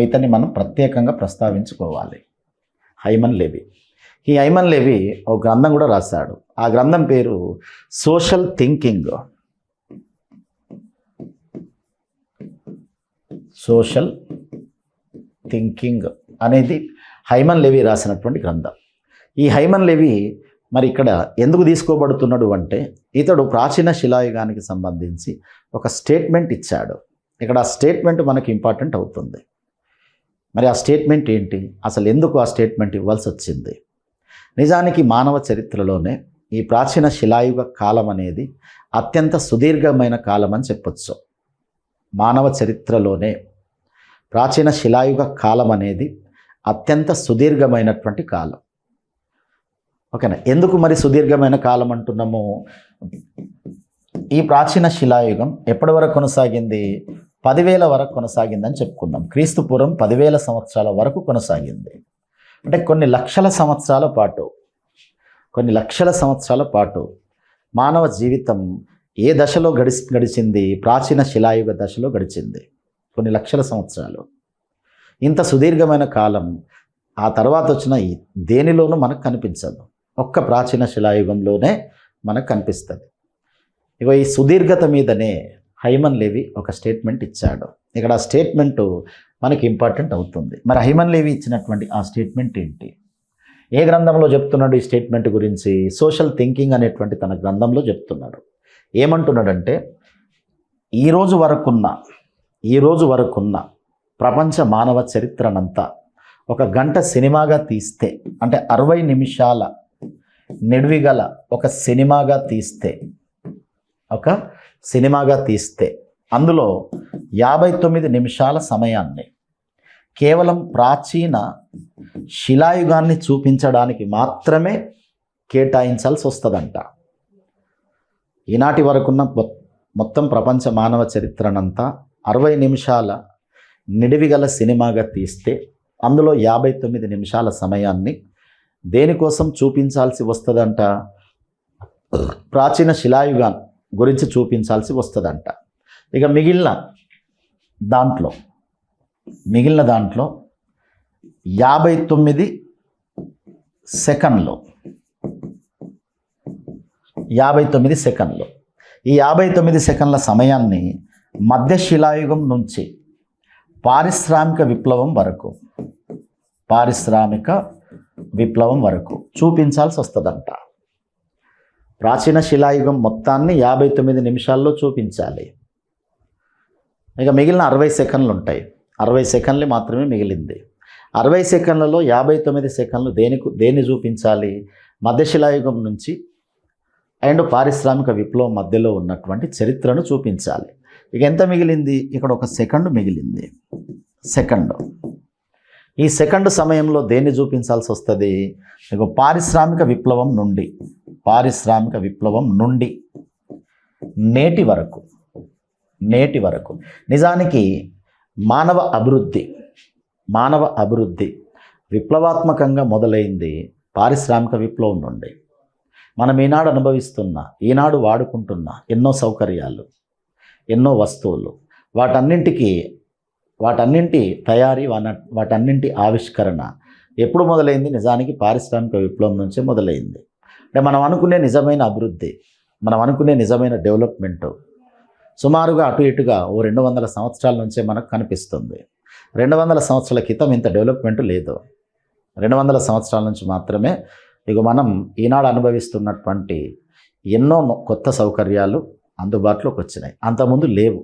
ఇతన్ని మనం ప్రత్యేకంగా ప్రస్తావించుకోవాలి. Hyman Levy. ఈ హైమన్ లెవీ ఒక గ్రంథం కూడా రాశాడు. ఆ గ్రంథం పేరు సోషల్ థింకింగ్. అనేది హైమన్ లెవీ రాసినటువంటి గ్రంథం. ఈ హైమన్ లెవీ మరి ఇక్కడ ఎందుకు తీసుకోబడుతున్నాడు అంటే ఇతడు ప్రాచీన శిలాయుగానికి సంబంధించి ఒక స్టేట్మెంట్ ఇచ్చాడు. ఇక్కడ ఆ స్టేట్మెంట్ మనకి ఇంపార్టెంట్ అవుతుంది. మరి ఆ స్టేట్మెంట్ ఏంటి, అసలు ఎందుకు ఆ స్టేట్మెంట్ ఇవ్వాల్సి వచ్చింది? నిజానికి మానవ చరిత్రలోనే ఈ ప్రాచీన శిలాయుగ కాలం అనేది అత్యంత సుదీర్ఘమైన కాలం అని చెప్పొచ్చు. మానవ చరిత్రలోనే ప్రాచీన శిలాయుగ కాలం అనేది అత్యంత సుదీర్ఘమైనటువంటి కాలం. ఓకేనా? ఎందుకు మరి సుదీర్ఘమైన కాలం అంటున్నాము? ఈ ప్రాచీన శిలాయుగం ఎప్పటి వరకు కొనసాగింది? 10,000 వరకు కొనసాగిందని చెప్పుకుందాం. క్రీస్తుపూర్వం 10,000 సంవత్సరాల వరకు కొనసాగింది. అంటే కొన్ని లక్షల సంవత్సరాల పాటు మానవ జీవితం ఏ దశలో గడిచింది? ప్రాచీన శిలాయుగ దశలో గడిచింది. కొన్ని లక్షల సంవత్సరాలు. ఇంత సుదీర్ఘమైన కాలం ఆ తర్వాత వచ్చిన దేనిలోనూ మనకు కనిపించదు. ఒక్క ప్రాచీన శిలాయుగంలోనే మనకు కనిపిస్తుంది. ఇక ఈ సుదీర్ఘత మీదనే హైమన్ లెవీ ఒక స్టేట్మెంట్ ఇచ్చాడు. ఇక్కడ ఆ స్టేట్మెంటు మనకి ఇంపార్టెంట్ అవుతుంది. మరి హైమన్ లెవీ ఇచ్చినటువంటి ఆ స్టేట్మెంట్ ఏంటి? ఏ గ్రంథంలో చెప్తున్నాడు ఈ స్టేట్మెంట్ గురించి? సోషల్ థింకింగ్ అనేటువంటి తన గ్రంథంలో చెప్తున్నాడు. ఏమంటున్నాడంటే ఈ రోజు వరకున్న ప్రపంచ మానవ చరిత్రనంతా ఒక గంట సినిమాగా తీస్తే, అంటే 60 నిమిషాల నిడివిగల ఒక సినిమాగా తీస్తే అందులో 59 నిమిషాల సమయాన్ని కేవలం ప్రాచీన శిలాయుగాన్ని చూపించడానికి మాత్రమే కేటాయించాల్సి వస్తుందంట. ఈనాటి వరకున్న మొత్తం ప్రపంచ మానవ చరిత్రనంతా 60 నిమిషాల నిడివిగల సినిమాగా తీస్తే అందులో 59 నిమిషాల సమయాన్ని దేనికోసం చూపించాల్సి వస్తుందంట? ప్రాచీన శిలాయుగం గురించి చూపించాల్సి వస్తుందంట. ఇక మిగిలిన దాంట్లో 59 సెకండ్లు ఈ 59 సెకండ్ల సమయాన్ని మధ్య శిలాయుగం నుంచి పారిశ్రామిక విప్లవం వరకు చూపించాల్సి వస్తుందంట. ప్రాచీన శిలాయుగం మొత్తాన్ని 59 నిమిషాల్లో చూపించాలి. ఇక మిగిలిన 60 సెకండ్లు ఉంటాయి. 60 సెకండ్లు మాత్రమే మిగిలింది. 60 సెకండ్లలో 59 సెకండ్లు దేన్ని చూపించాలి? మధ్యశిలాయుగం నుంచి అండ్ పారిశ్రామిక విప్లవం మధ్యలో ఉన్నటువంటి చరిత్రను చూపించాలి. ఇక ఎంత మిగిలింది? ఇక్కడ 1 సెకండ్ మిగిలింది. సెకండ్. ఈ సెకండ్ సమయంలో దేన్ని చూపించాల్సి వస్తుంది? ఇక పారిశ్రామిక విప్లవం నుండి నేటి వరకు నిజానికి మానవ అభివృద్ధి విప్లవాత్మకంగా మొదలైంది పారిశ్రామిక విప్లవం నుండి. మనం ఈనాడు వాడుకుంటున్న ఎన్నో సౌకర్యాలు, ఎన్నో వస్తువులు, వాటన్నింటి తయారీ, వాటన్నింటి ఆవిష్కరణ ఎప్పుడు మొదలైంది? నిజానికి పారిశ్రామిక విప్లవం నుంచే మొదలైంది. అంటే మనం అనుకునే నిజమైన అభివృద్ధి, మనం అనుకునే నిజమైన డెవలప్మెంట్ సుమారుగా అటు ఇటుగా 200 సంవత్సరాల నుంచే మనకు కనిపిస్తుంది. 200 సంవత్సరాల క్రితం ఇంత డెవలప్మెంట్ లేదు. 200 సంవత్సరాల నుంచి మాత్రమే ఇక మనం ఈనాడు అనుభవిస్తున్నటువంటి ఎన్నో కొత్త సౌకర్యాలు అందుబాటులోకి వచ్చినాయి. అంతకుముందు లేవు.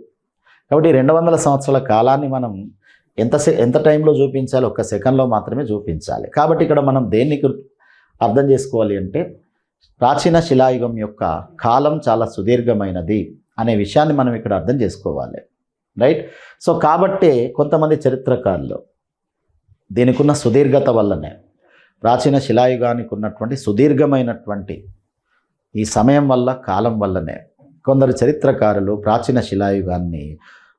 కాబట్టి 200 సంవత్సరాల కాలాన్ని మనం ఎంత టైంలో చూపించాలి? 1 సెకండ్లో మాత్రమే చూపించాలి. కాబట్టి ఇక్కడ మనం దేన్ని అర్థం చేసుకోవాలి అంటే ప్రాచీన శిలాయుగం యొక్క కాలం చాలా సుదీర్ఘమైనది అనే విషయాన్ని మనం ఇక్కడ అర్థం చేసుకోవాలి. రైట్. సో కాబట్టే కొంతమంది చరిత్రకారులు దీనికి ఉన్న సుదీర్ఘత వల్లనే, ప్రాచీన శిలాయుగానికి ఉన్నటువంటి సుదీర్ఘమైనటువంటి ఈ సమయం వల్ల, కాలం వల్లనే కొందరు చరిత్రకారులు ప్రాచీన శిలాయుగాన్ని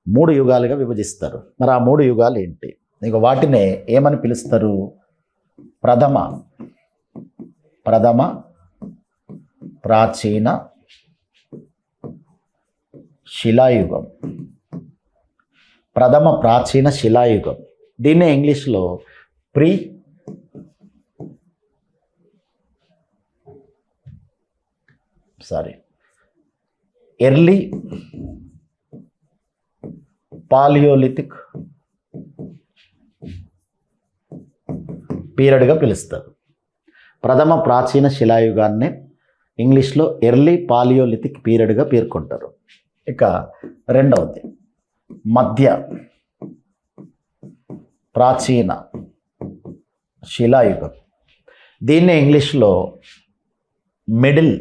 3 యుగాలుగా విభజిస్తారు. మరి ఆ 3 యుగాలు ఏంటి? ఇక వాటినే ఏమని పిలుస్తారు? ప్రథమ ప్రాచీన శిలాయుగం. ప్రథమ ప్రాచీన శిలాయుగం. దీన్నే ఇంగ్లీష్లో ఎర్లీ పాలియోలిథిక్ పీరియడ్గా పిలుస్తారు. ప్రథమ ప్రాచీన శిలాయుగాన్ని ఇంగ్లీష్లో ఎర్లీ పాలియోలిథిక్ పీరియడ్గా పేర్కొంటారు. ఇక రెండవది మధ్య ప్రాచీన శిలాయుగం. దీన్నే ఇంగ్లీష్లో మిడిల్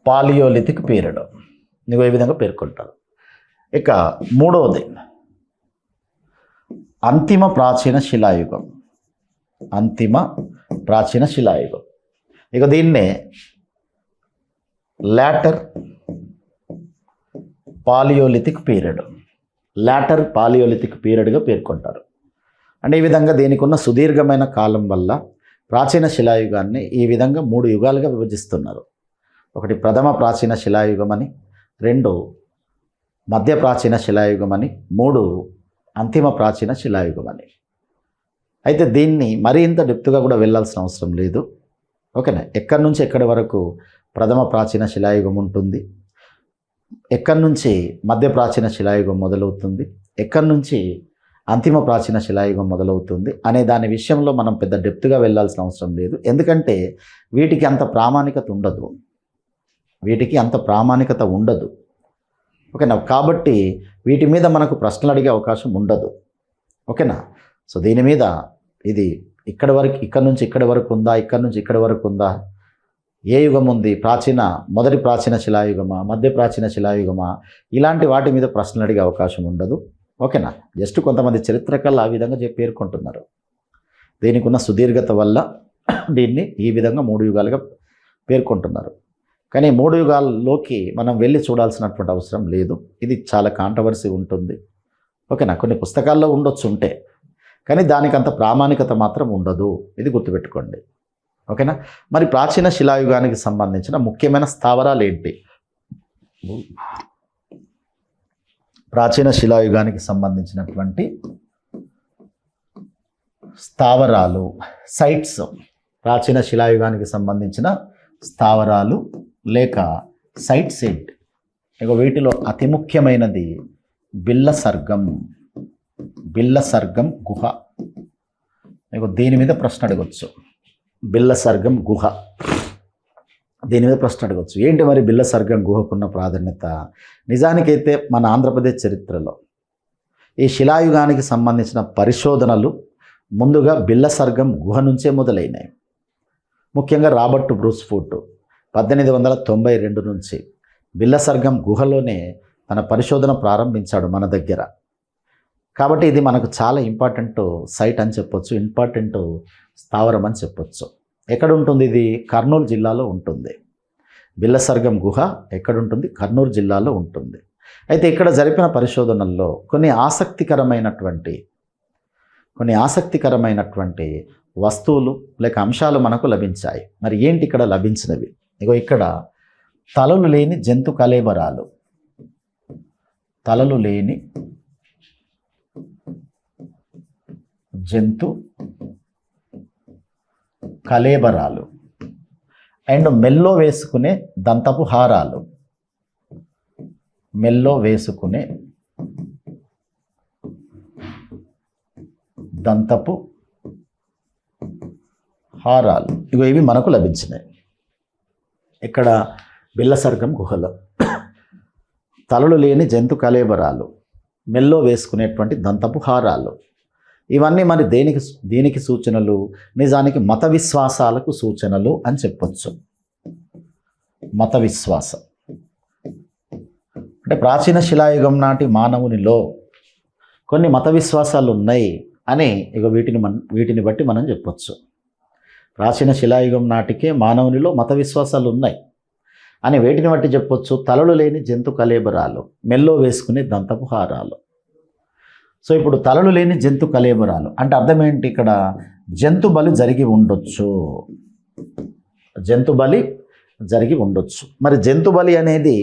పాలియోలిథిక్ పీరియడ్ నీకు ఈ విధంగా పేర్కొంటారు. ఇక మూడవది అంతిమ ప్రాచీన శిలాయుగం. ఇక దీన్నే లాటర్ పాలియోలిథిక్ పీరియడ్గా పేర్కొంటారు. అంటే ఈ విధంగా దీనికి ఉన్న సుదీర్ఘమైన కాలం వల్ల ప్రాచీన శిలాయుగాన్ని ఈ విధంగా 3 యుగాలుగా విభజిస్తున్నారు. ఒకటి ప్రథమ ప్రాచీన శిలాయుగం అని, 2 మధ్య ప్రాచీన శిలాయుగం అని, 3 అంతిమ ప్రాచీన శిలాయుగం అని. అయితే దీన్ని మరీ ఇంత డెప్త్గా కూడా వెళ్ళాల్సిన అవసరం లేదు. ఓకేనా? ఎక్కడి నుంచి ఎక్కడి వరకు ప్రథమ ప్రాచీన శిలాయుగం ఉంటుంది, ఎక్కడి నుంచి మధ్య ప్రాచీన శిలాయుగం మొదలవుతుంది, ఎక్కడి నుంచి అంతిమ ప్రాచీన శిలాయుగం మొదలవుతుంది అనే దాని విషయంలో మనం పెద్ద డెప్త్గా వెళ్ళాల్సిన అవసరం లేదు. ఎందుకంటే వీటికి అంత ప్రామాణికత ఉండదు. ఓకేనా? కాబట్టి వీటి మీద మనకు ప్రశ్నలు అడిగే అవకాశం ఉండదు. ఓకేనా? సో దీని మీద ఇది ఇక్కడ నుంచి ఇక్కడి వరకు ఉందా, ఇక్కడి నుంచి ఇక్కడి వరకు ఉందా, ఏ యుగం ఉంది, మొదటి ప్రాచీన శిలాయుగమా, మధ్య ప్రాచీన శిలాయుగమా, ఇలాంటి వాటి మీద ప్రశ్నలు అడిగే అవకాశం ఉండదు. ఓకేనా? జస్ట్ కొంతమంది చరిత్రకారులు ఆ విధంగా పేర్కొంటున్నారు. దీనికి ఉన్న సుదీర్ఘత వల్ల దీన్ని ఈ విధంగా 3 యుగాలుగా పేర్కొంటున్నారు. కానీ 3 యుగాల్లోకి మనం వెళ్ళి చూడాల్సినటువంటి అవసరం లేదు. ఇది చాలా కాంట్రవర్సీ ఉంటుంది. ఓకేనా? కొన్ని పుస్తకాల్లో ఉంటే, కానీ దానికి అంత ప్రామాణికత మాత్రం ఉండదు. ఇది గుర్తుపెట్టుకోండి. ఓకేనా? మరి ప్రాచీన శిలాయుగానికి సంబంధించిన ముఖ్యమైన స్థావరాలు ఏంటి? ప్రాచీన శిలాయుగానికి సంబంధించినటువంటి స్థావరాలు, సైట్స్, ప్రాచీన శిలాయుగానికి సంబంధించిన స్థావరాలు లేక సైట్స్ ఏంటి? ఇక వీటిలో అతి ముఖ్యమైనది బిల్లసర్గం గుహ. మీకు దీని మీద ప్రశ్న అడగవచ్చు. బిల్లసర్గం గుహ దీని మీద ప్రశ్న అడగవచ్చు. ఏంటి మరి బిల్లసర్గం గుహకున్న ప్రాధాన్యత? నిజానికైతే మన ఆంధ్రప్రదేశ్ చరిత్రలో ఈ శిలాయుగానికి సంబంధించిన పరిశోధనలు ముందుగా బిల్లసర్గం గుహ నుంచే మొదలైనాయి. ముఖ్యంగా రాబర్ట్ బ్రూస్ఫుట్ 1892 నుంచి బిల్లసర్గం గుహలోనే తన పరిశోధన ప్రారంభించాడు మన దగ్గర. కాబట్టి ఇది మనకు చాలా ఇంపార్టెంట్ సైట్ అని చెప్పొచ్చు, ఇంపార్టెంట్ స్థావరం అని చెప్పొచ్చు. ఎక్కడ ఉంటుంది ఇది? కర్నూలు జిల్లాలో ఉంటుంది. బిల్లసర్గం గుహ ఎక్కడ ఉంటుంది? కర్నూలు జిల్లాలో ఉంటుంది. అయితే ఇక్కడ జరిపిన పరిశోధనల్లో కొన్ని ఆసక్తికరమైనటువంటి వస్తువులు లేక అంశాలు మనకు లభించాయి. మరి ఏంటి ఇక్కడ లభించినవి? ఇగో ఇక్కడ తలలు లేని జంతు కళేబరాలు, తలలు లేని జంతు కళేబరాలు అండ్ మెల్లో వేసుకునే దంతపు హారాలు, మెల్లో వేసుకునే దంతపు హారాలు. ఇగో ఇవి మనకు లభించినాయి ఇక్కడ బిల్లసర్గం గుహలో. తలలు లేని జంతు కళేబరాలు, మెల్లో వేసుకునేటువంటి దంతపు హారాలు, ఇవన్నీ మరి దేనికి సూచనలు? నిజానికి మత విశ్వాసాలకు సూచనలు అని చెప్పొచ్చు. మత విశ్వాసం అంటే ప్రాచీన శిలాయుగం నాటి మానవునిలో కొన్ని మత విశ్వాసాలు ఉన్నాయి అని ఇక వీటిని బట్టి మనం చెప్పొచ్చు. ప్రాచీన శిలాయుగం నాటికే మానవునిలో మత విశ్వాసాలు ఉన్నాయి అని వేటిని బట్టి చెప్పొచ్చు. తలలు లేని జంతు కళేబరాలు, మెల్లో వేసుకునే దంతపు హారాలు. సో ఇప్పుడు తలలు లేని జంతు కళేబరాలు అంటే అర్థం ఏంటి? ఇక్కడ జంతు బలి జరిగి ఉండొచ్చు, జంతు బలి జరిగి ఉండొచ్చు. మరి జంతు బలి అనేది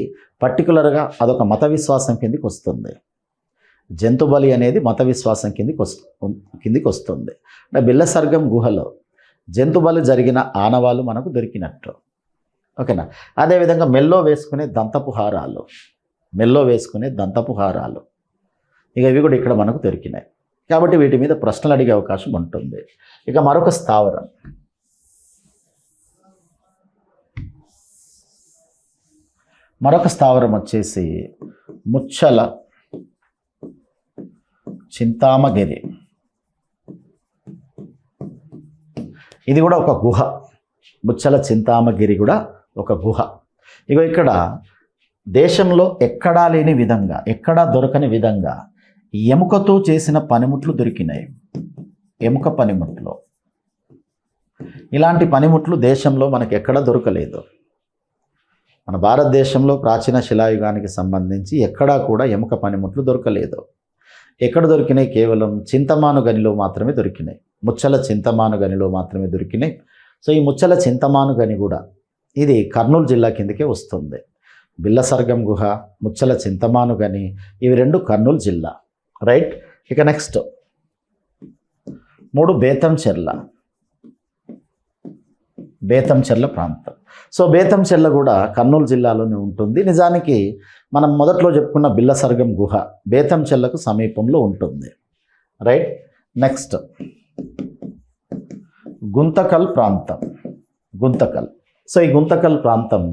పర్టికులర్గా అదొక మత విశ్వాసం కిందికి వస్తుంది. జంతు బలి అనేది మత విశ్వాసం కిందికి వస్తుంది. అంటే బిల్లసర్గం గుహలో జంతు బలి జరిగిన ఆనవాళ్ళు మనకు దొరికినట్టు. ఓకేనా? అదేవిధంగా మెల్లో వేసుకునే దంతపు హారాలు, మెల్లో వేసుకునే దంతపు హారాలు, ఇక ఇవి కూడా ఇక్కడ మనకు దొరికినాయి. కాబట్టి వీటి మీద ప్రశ్నలు అడిగే అవకాశం ఉంటుంది. ఇక మరొక స్థావరం వచ్చేసి ముచ్చల చింతామగిరి. ఇది కూడా ఒక గుహ. ముచ్చల చింతామగిరి కూడా ఒక గుహ. ఇగో ఇక్కడ దేశంలో ఎక్కడా లేని విధంగా, ఎక్కడా దొరకని విధంగా ఎముకతో చేసిన పనిముట్లు దొరికినాయి. ఎముక పనిముట్లు, ఇలాంటి పనిముట్లు దేశంలో మనకు ఎక్కడా దొరకలేదు. మన భారతదేశంలో ప్రాచీన శిలాయుగానికి సంబంధించి ఎక్కడా కూడా ఎముక పనిముట్లు దొరకలేదు. ఎక్కడ దొరికినాయి? కేవలం చింతమాను గనిలో మాత్రమే దొరికినాయి. ముచ్చల చింతమాను గనిలో మాత్రమే దొరికినాయి. సో ఈ ముచ్చల చింతమాను గని కూడా ఇది కర్నూలు జిల్లా కిందకే వస్తుంది. బిల్లసర్గం గుహ, ముచ్చల చింతమాను గని, ఇవి రెండు కర్నూలు జిల్లా. రైట్. ఇక నెక్స్ట్ 3 బేతంచెర్ల ప్రాంతం. సో బేతంచెర్ల కూడా కర్నూలు జిల్లాలోనే ఉంటుంది. నిజానికి మనం మొదట్లో చెప్పుకున్న బిల్లసర్గం గుహ బేతంచెర్లకు సమీపంలో ఉంటుంది. రైట్. నెక్స్ట్ గుంతకల్ ప్రాంతం. సో ఈ గుంతకల్ ప్రాంతం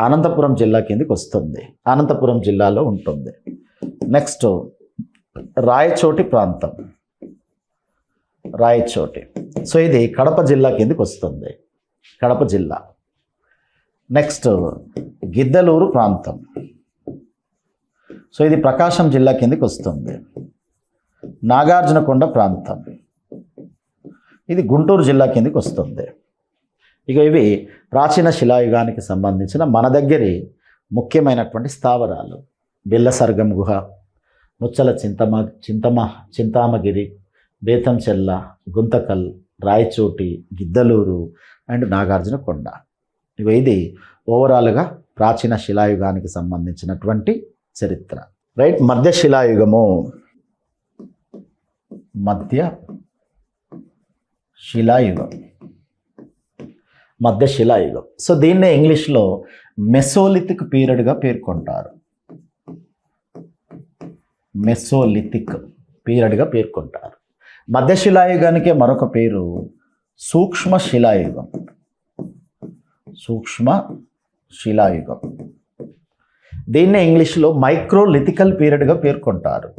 అనంతపురం జిల్లా కిందకి వస్తుంది, అనంతపురం జిల్లాలో ఉంటుంది. నెక్స్ట్ రాయచోటి ప్రాంతం. సో ఇది కడప జిల్లా కిందకి వస్తుంది, కడప జిల్లా. నెక్స్ట్ గిద్దలూరు ప్రాంతం. సో ఇది ప్రకాశం జిల్లా కిందకి వస్తుంది. నాగార్జునకొండ ప్రాంతం, ఇది గుంటూరు జిల్లా కిందకి వస్తుంది. ఇక ఇవి ప్రాచీన శిలాయుగానికి సంబంధించిన మన దగ్గరి ముఖ్యమైనటువంటి స్థావరాలు. బిల్లసర్గం గుహ, ముచ్చల చింతామగిరి, బేతంచెర్ల, గుంతకల్, రాయచోటి, గిద్దలూరు అండ్ నాగార్జునకొండ. ఇక ఇది ఓవరాల్గా ప్రాచీన శిలాయుగానికి సంబంధించినటువంటి చరిత్ర. రైట్. మధ్య శిలాయుగం. సో దీన్నే ఇంగ్లీష్లో మెసోలిథిక్ పీరియడ్గా పేర్కొంటారు. మెసోలిథిక్ పీరియడ్గా పేర్కొంటారు. మధ్యశిలాయుగానికే మరొక పేరు సూక్ష్మ శిలాయుగం. సూక్ష్మ శిలాయుగం. దీన్నే ఇంగ్లీష్లో మైక్రోలిథికల్ పీరియడ్గా పేర్కొంటారు.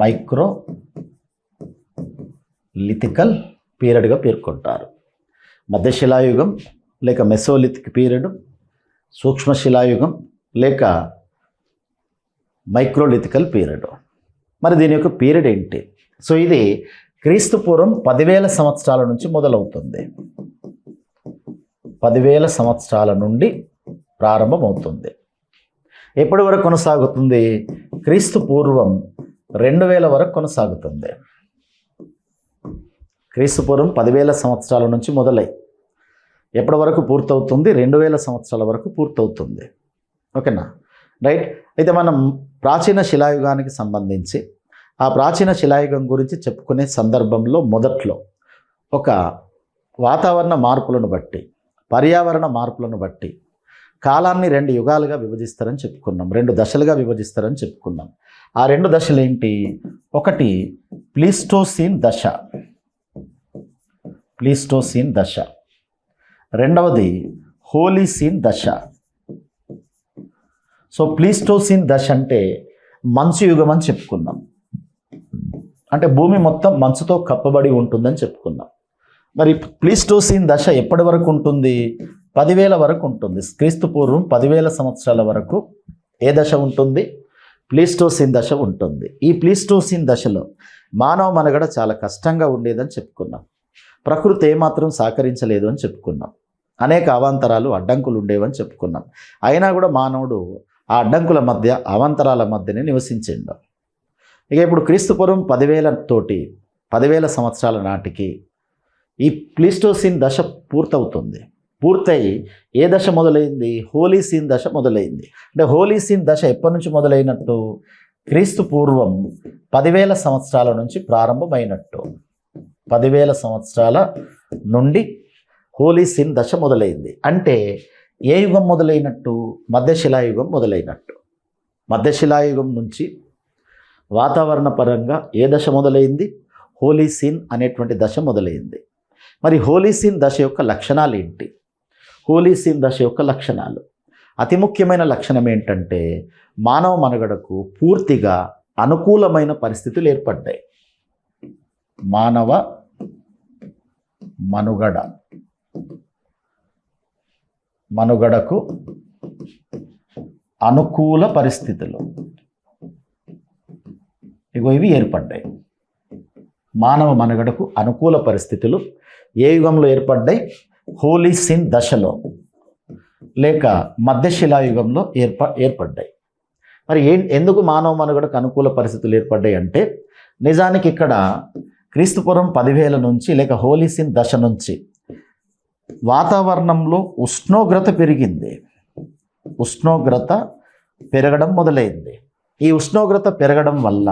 మైక్రోలిథికల్ పీరియడ్గా పేర్కొంటారు. మధ్యశిలాయుగం లేక మెసోలిథిక్ పీరియడ్, సూక్ష్మశిలాయుగం లేక మైక్రోలిథికల్ పీరియడ్. మరి దీని యొక్క పీరియడ్ ఏంటి? సో ఇది క్రీస్తు పూర్వం 10,000 సంవత్సరాల నుంచి మొదలవుతుంది. 10,000 సంవత్సరాల నుండి ప్రారంభమవుతుంది. ఎప్పటి వరకు కొనసాగుతుంది? క్రీస్తు పూర్వం 2000 వరకు కొనసాగుతుంది. క్రీస్తు పూర్వం 10,000 సంవత్సరాల నుంచి మొదలై ఎప్పటి వరకు పూర్తవుతుంది? 2000 సంవత్సరాల వరకు పూర్తవుతుంది. ఓకేనా, రైట్. అయితే మనం ప్రాచీన శిలాయుగానికి సంబంధించి ఆ ప్రాచీన శిలాయుగం గురించి చెప్పుకునే సందర్భంలో మొదట్లో ఒక వాతావరణ మార్పులను బట్టి, పర్యావరణ మార్పులను బట్టి కాలాన్ని 2 యుగాలుగా విభజిస్తారని చెప్పుకున్నాం, 2 దశలుగా విభజిస్తారని చెప్పుకున్నాం. ఆ 2 దశలు ఏంటి? ఒకటి ప్లీస్టోసీన్ దశ, ప్లీస్టోసీన్ దశ. రెండవది హోలీసీన్ దశ. సో ప్లీస్టోసీన్ దశ అంటే మంచు యుగం అని చెప్పుకున్నాం. అంటే భూమి మొత్తం మంచుతో కప్పబడి ఉంటుందని చెప్పుకున్నాం. మరి ప్లీస్టోసీన్ దశ ఎప్పటి వరకు ఉంటుంది? 10,000 వరకు ఉంటుంది. క్రీస్తు పూర్వం 10,000 సంవత్సరాల వరకు ఏ దశ ఉంటుంది? ప్లీస్టోసీన్ దశ ఉంటుంది. ఈ ప్లీస్టోసీన్ దశలో మానవ మనుగడ చాలా కష్టంగా ఉండేదని చెప్పుకున్నాం. ప్రకృతి ఏమాత్రం సహకరించలేదు అని చెప్పుకున్నాం. అనేక అవాంతరాలు, అడ్డంకులు ఉండేవని చెప్పుకున్నాం. అయినా కూడా మానవుడు ఆ అడ్డంకుల మధ్య, అవాంతరాల మధ్యనే నివసించిండు. ఇక ఇప్పుడు క్రీస్తు పూర్వం 10,000 సంవత్సరాల నాటికి ఈ ప్లీస్టోసీన్ దశ పూర్తవుతుంది. పూర్తయి ఏ దశ మొదలైంది? హోలీసీన్ దశ మొదలైంది. అంటే హోలీసీన్ దశ ఎప్పటి నుంచి మొదలైనట్టు? క్రీస్తు పూర్వం 10,000 సంవత్సరాల నుంచి ప్రారంభమైనట్టు. 10,000 సంవత్సరాల నుండి హోలీసీన్ దశ మొదలైంది. అంటే ఏ యుగం మొదలైనట్టు? మధ్యశిలాయుగం మొదలైనట్టు. మధ్యశిలాయుగం నుంచి వాతావరణ పరంగా ఏ దశ మొదలైంది? హోలీసీన్ అనేటువంటి దశ మొదలైంది. మరి హోలీసీన్ దశ యొక్క లక్షణాలు ఏంటి? హోలీసీన్ దశ యొక్క లక్షణాలు, అతి ముఖ్యమైన లక్షణం ఏంటంటే మానవ మనుగడకు పూర్తిగా అనుకూలమైన పరిస్థితులు ఏర్పడ్డాయి. మానవ మనుగడకు అనుకూల పరిస్థితులు ఇవి ఏర్పడ్డాయి. మానవ మనుగడకు అనుకూల పరిస్థితులు ఏ యుగంలో ఏర్పడ్డాయి? హోలీసీన్ దశలో లేక మధ్యశిలాయుగంలో ఏర్పడ్డాయి. మరి ఎందుకు మానవ మనుగడకు అనుకూల పరిస్థితులు ఏర్పడ్డాయి అంటే, నిజానికి ఇక్కడ క్రీస్తుపురం 10,000 నుంచి లేక హోలీసీన్ దశ నుంచి వాతావరణంలో ఉష్ణోగ్రత పెరిగింది. ఉష్ణోగ్రత పెరగడం మొదలైంది. ఈ ఉష్ణోగ్రత పెరగడం వల్ల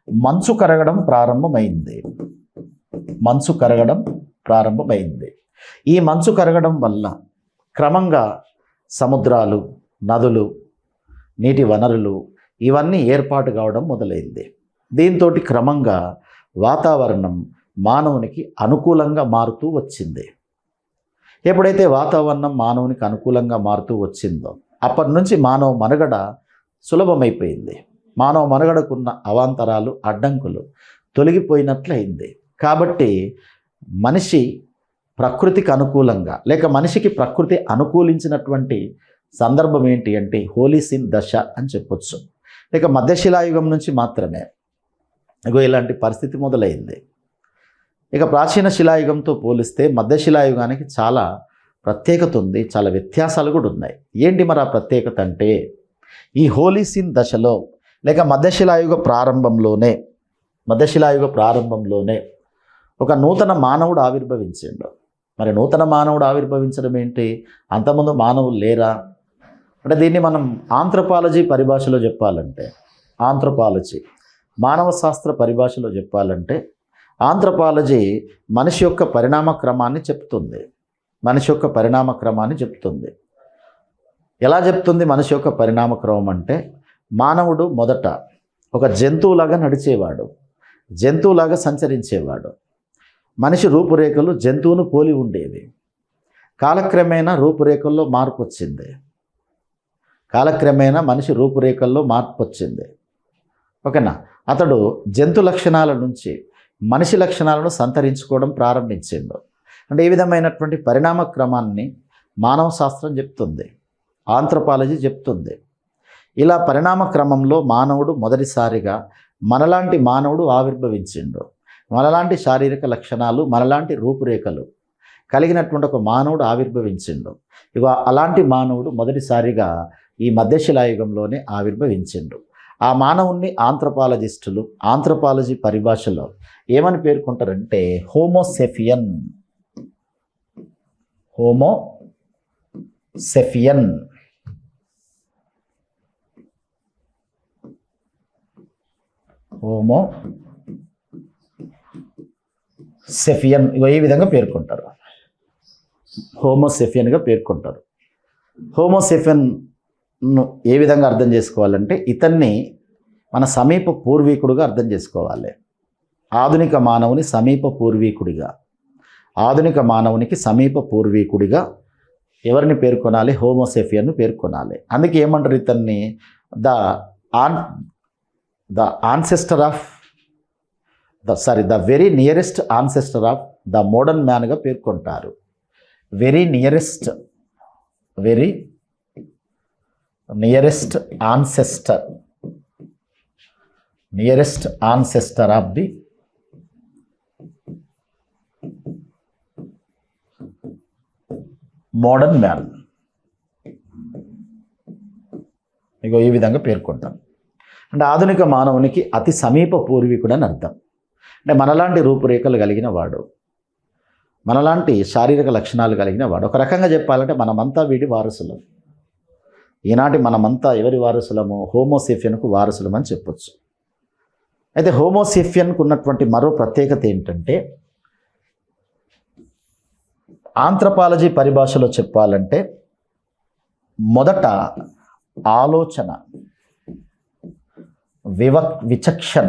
మంచు కరగడం ప్రారంభమైంది. ఈ మంచు కరగడం వల్ల క్రమంగా సముద్రాలు, నదులు, నీటి వనరులు ఇవన్నీ ఏర్పాటు కావడం మొదలైంది. దీంతో క్రమంగా వాతావరణం మానవునికి అనుకూలంగా మారుతూ వచ్చింది. ఎప్పుడైతే వాతావరణం మానవునికి అనుకూలంగా మారుతూ వచ్చిందో అప్పటి నుంచి మానవ మనుగడ సులభమైపోయింది. మానవ మనుగడకున్న అవాంతరాలు, అడ్డంకులు తొలగిపోయినట్లయింది. కాబట్టి మనిషి ప్రకృతికి అనుకూలంగా లేక మనిషికి ప్రకృతి అనుకూలించినటువంటి సందర్భం ఏంటి అంటే హోలీసీన్ దశ అని చెప్పొచ్చు. లేక మధ్యశిలాయుగం నుంచి మాత్రమే ఇలాంటి పరిస్థితి మొదలైంది. ఇక ప్రాచీన శిలాయుగంతో పోలిస్తే మధ్యశిలాయుగానికి చాలా ప్రత్యేకత ఉంది, చాలా వ్యత్యాసాలు కూడా ఉన్నాయి. ఏంటి మరి ఆ ప్రత్యేకత అంటే, ఈ హోలీసీన్ దశలో లేక మధ్యశిలాయుగ ప్రారంభంలోనే ఒక నూతన మానవుడు ఆవిర్భవించాడు. మరి నూతన మానవుడు ఆవిర్భవించడం ఏంటి? అంతకుముందు మానవులు లేరా అంటే, దీన్ని మనం ఆంథ్రోపాలజీ పరిభాషలో చెప్పాలంటే, మానవ శాస్త్ర పరిభాషలో చెప్పాలంటే, ఆంథ్రోపాలజీ మనిషి యొక్క పరిణామ క్రమాన్ని చెప్తుంది. ఎలా చెప్తుంది మనిషి యొక్క పరిణామ క్రమం అంటే, మానవుడు మొదట ఒక జంతువులాగా నడిచేవాడు, జంతువులాగా సంచరించేవాడు. మనిషి రూపురేఖలు జంతువును పోలి ఉండేవి. కాలక్రమేణా రూపురేఖల్లో మార్పు వచ్చింది. కాలక్రమేణా మనిషి రూపురేఖల్లో మార్పు వచ్చింది. ఓకేనా? అతడు జంతు లక్షణాల నుంచి మనిషి లక్షణాలను సంతరించుకోవడం ప్రారంభించిండు. అంటే ఈ విధమైనటువంటి పరిణామ క్రమాన్ని మానవ శాస్త్రం చెప్తుంది, ఆంథ్రోపాలజీ చెప్తుంది. ఇలా పరిణామ క్రమంలో మానవుడు మొదటిసారిగా మనలాంటి మానవుడు ఆవిర్భవించిండు. మనలాంటి శారీరక లక్షణాలు, మనలాంటి రూపురేఖలు కలిగినటువంటి ఒక మానవుడు ఆవిర్భవించిండు. ఇక అలాంటి మానవుడు మొదటిసారిగా ఈ మధ్యశిలాయుగంలోనే ఆవిర్భవించిండు. ఆ మానవుణ్ణి ఆంథ్రోపాలజిస్టులు ఆంథ్రోపాలజీ పరిభాషలో ఏమని పేర్కొంటారంటే హోమోసెఫియన్. హోమోసెఫియన్. హోమోసెఫియన్ ఈ విధంగా పేర్కొంటారు. హోమోసెఫియన్గా పేర్కొంటారు. హోమోసెఫియన్ను ఏ విధంగా అర్థం చేసుకోవాలంటే ఇతన్ని మన సమీప పూర్వీకుడుగా అర్థం చేసుకోవాలి. ఆధునిక మానవుని సమీప పూర్వీకుడిగా, ఆధునిక మానవునికి సమీప పూర్వీకుడిగా ఎవరిని పేర్కొనాలి? హోమోసెఫియన్ను పేర్కొనాలి. అందుకే ఏమంటారు ఇతన్ని? The ancestor of the very nearest ancestor of the modern మ్యాన్గా పేర్కొంటారు. Very nearest ancestor of the modern man. ఇగో ఈ విధంగా పేర్కొంటాం. అంటే ఆధునిక మానవునికి అతి సమీప పూర్వీకుడు అని అర్థం. అంటే మనలాంటి రూపురేఖలు కలిగిన వాడు, మనలాంటి శారీరక లక్షణాలు కలిగిన వాడు. ఒక రకంగా చెప్పాలంటే మనమంతా వీడి వారసులం. ఈనాటి మనమంతా ఎవరి వారసులము? హోమోసెఫియన్కు వారసులం అని చెప్పొచ్చు. అయితే హోమోసెఫియన్కు ఉన్నటువంటి మరో ప్రత్యేకత ఏంటంటే ఆంథ్రోపాలజీ పరిభాషలో చెప్పాలంటే మొదట ఆలోచన, విచక్షణ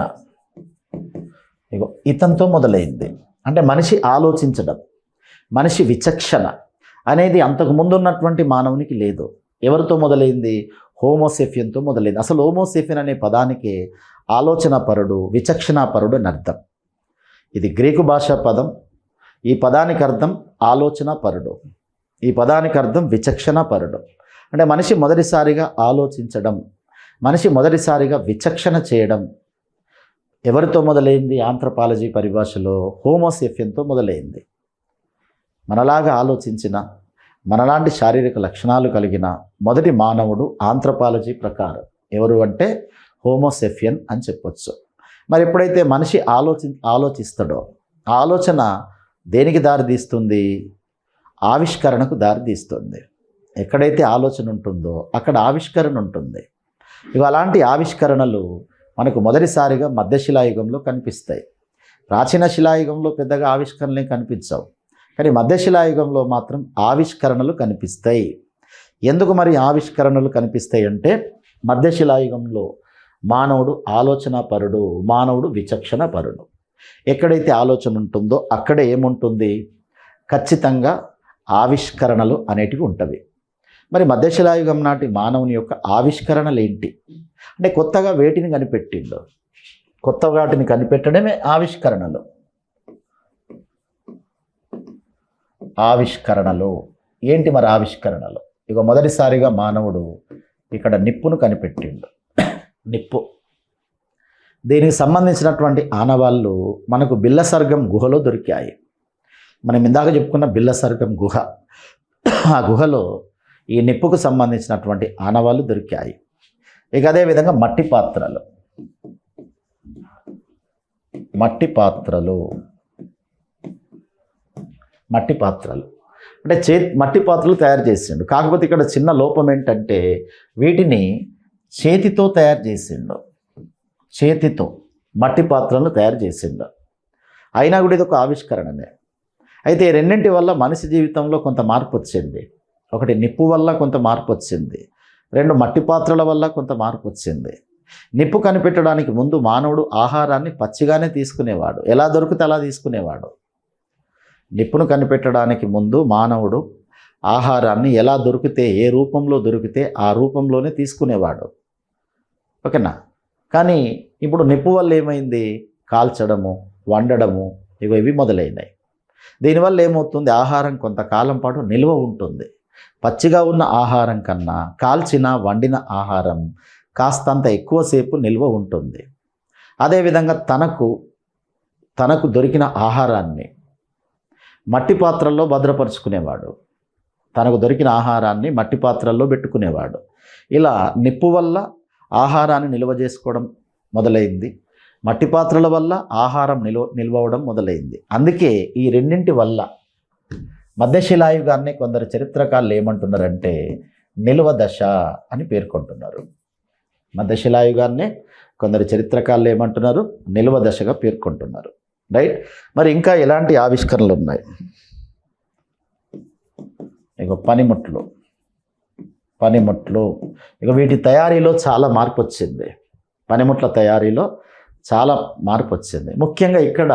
ఇతనితో మొదలైంది. అంటే మనిషి ఆలోచించడం, మనిషి విచక్షణ అనేది అంతకుముందు ఉన్నటువంటి మానవునికి లేదు. ఎవరితో మొదలైంది? హోమోసెఫియన్తో మొదలైంది. అసలు హోమోసెఫియన్ అనే పదానికి ఆలోచనాపరుడు, విచక్షణాపరుడు అని అర్థం. ఇది గ్రీకు భాషా పదం. ఈ పదానికి అర్థం ఆలోచనాపరుడు, ఈ పదానికి అర్థం విచక్షణాపరుడు. అంటే మనిషి మొదటిసారిగా ఆలోచించడం, మనిషి మొదటిసారిగా విచక్షణ చేయడం ఎవరితో మొదలైంది? ఆంథ్రోపాలజీ పరిభాషలో హోమోసెఫియన్తో మొదలైంది. మనలాగా ఆలోచించిన, మనలాంటి శారీరక లక్షణాలు కలిగిన మొదటి మానవుడు ఆంథ్రోపాలజీ ప్రకారం ఎవరు అంటే హోమోసెఫియన్ అని చెప్పొచ్చు. మరి ఎప్పుడైతే మనిషి ఆలోచిస్తాడో ఆలోచన దేనికి దారితీస్తుంది? ఆవిష్కరణకు దారితీస్తుంది. ఎక్కడైతే ఆలోచన ఉంటుందో అక్కడ ఆవిష్కరణ ఉంటుంది. ఇక అలాంటి ఆవిష్కరణలు మనకు మొదటిసారిగా మధ్యశిలాయుగంలో కనిపిస్తాయి. ప్రాచీన శిలాయుగంలో పెద్దగా ఆవిష్కరణలే కనిపించవు, కానీ మధ్యశిలాయుగంలో మాత్రం ఆవిష్కరణలు కనిపిస్తాయి. ఎందుకు మరి ఆవిష్కరణలు కనిపిస్తాయి అంటే మధ్యశిలాయుగంలో మానవుడు ఆలోచనాపరుడు, మానవుడు విచక్షణపరుడు. ఎక్కడైతే ఆలోచన ఉంటుందో అక్కడే ఏముంటుంది? ఖచ్చితంగా ఆవిష్కరణలు అనేటివి ఉంటవి. మరి మధ్యశిలాయుగం నాటి మానవుని యొక్క ఆవిష్కరణలు ఏంటి అంటే కొత్తగా వేటిని కనిపెట్టిండు. కొత్త వాటిని కనిపెట్టడమే ఆవిష్కరణలు. ఆవిష్కరణలు ఏంటి మరి? ఆవిష్కరణలు ఇక మొదటిసారిగా మానవుడు ఇక్కడ నిప్పును కనిపెట్టిండు. నిప్పు, దీనికి సంబంధించినటువంటి ఆనవాళ్ళు మనకు బిల్లసర్గం గుహలో దొరికాయి. మనం ఇందాక చెప్పుకున్న బిల్లసర్గం గుహ, ఆ గుహలో ఈ నిప్పుకు సంబంధించినటువంటి ఆనవాళ్ళు దొరికాయి. ఇక అదేవిధంగా మట్టి పాత్రలు అంటే మట్టి పాత్రలు తయారు చేసిండు. కాకపోతే ఇక్కడ చిన్న లోపం ఏంటంటే వీటిని చేతితో తయారు చేసిండు. చేతితో మట్టి పాత్రలను తయారు చేసిండు. అయినా కూడా ఇది ఒక ఆవిష్కరణనే. అయితే రెండింటి వల్ల మనిషి జీవితంలో కొంత మార్పు వచ్చింది. ఒకటి నిప్పు వల్ల కొంత మార్పు వచ్చింది, రెండు మట్టి పాత్రల వల్ల కొంత మార్పు వచ్చింది. నిప్పు కనిపెట్టడానికి ముందు మానవుడు ఆహారాన్ని పచ్చిగానే తీసుకునేవాడు, ఎలా దొరికితే అలా తీసుకునేవాడు. నిప్పును కనిపెట్టడానికి ముందు మానవుడు ఆహారాన్ని ఎలా దొరికితే, ఏ రూపంలో దొరికితే ఆ రూపంలోనే తీసుకునేవాడు. ఓకేనా? కానీ ఇప్పుడు నిప్పు వల్ల ఏమైంది? కాల్చడము, వండడము ఇవి మొదలైనాయి. దీనివల్ల ఏమవుతుంది? ఆహారం కొంతకాలం పాటు నిల్వ ఉంటుంది. పచ్చిగా ఉన్న ఆహారం కన్నా కాల్చిన వండిన ఆహారం కాస్తంత ఎక్కువసేపు నిల్వ ఉంటుంది. అదేవిధంగా తనకు దొరికిన ఆహారాన్ని మట్టి పాత్రల్లో భద్రపరుచుకునేవాడు. తనకు దొరికిన ఆహారాన్ని మట్టి పాత్రల్లో పెట్టుకునేవాడు. ఇలా నిప్పు వల్ల ఆహారాన్ని నిల్వ చేసుకోవడం మొదలైంది. మట్టి పాత్రల వల్ల ఆహారం నిల్వవడం మొదలైంది. అందుకే ఈ రెండింటి వల్ల మధ్యశిలాయుగాన్ని కొందరు చరిత్రకారులు ఏమంటున్నారంటే నిల్వ దశ అని పేర్కొంటున్నారు. మధ్యశిలాయుగాన్ని కొందరు చరిత్రకారులు ఏమంటున్నారు? నిల్వ దశగా పేర్కొంటున్నారు. రైట్. మరి ఇంకా ఎలాంటి ఆవిష్కరణలు ఉన్నాయి? ఇక పనిముట్లు ఇక వీటి తయారీలో చాలా మార్పు వచ్చింది. పనిముట్ల తయారీలో చాలా మార్పు వచ్చింది. ముఖ్యంగా ఇక్కడ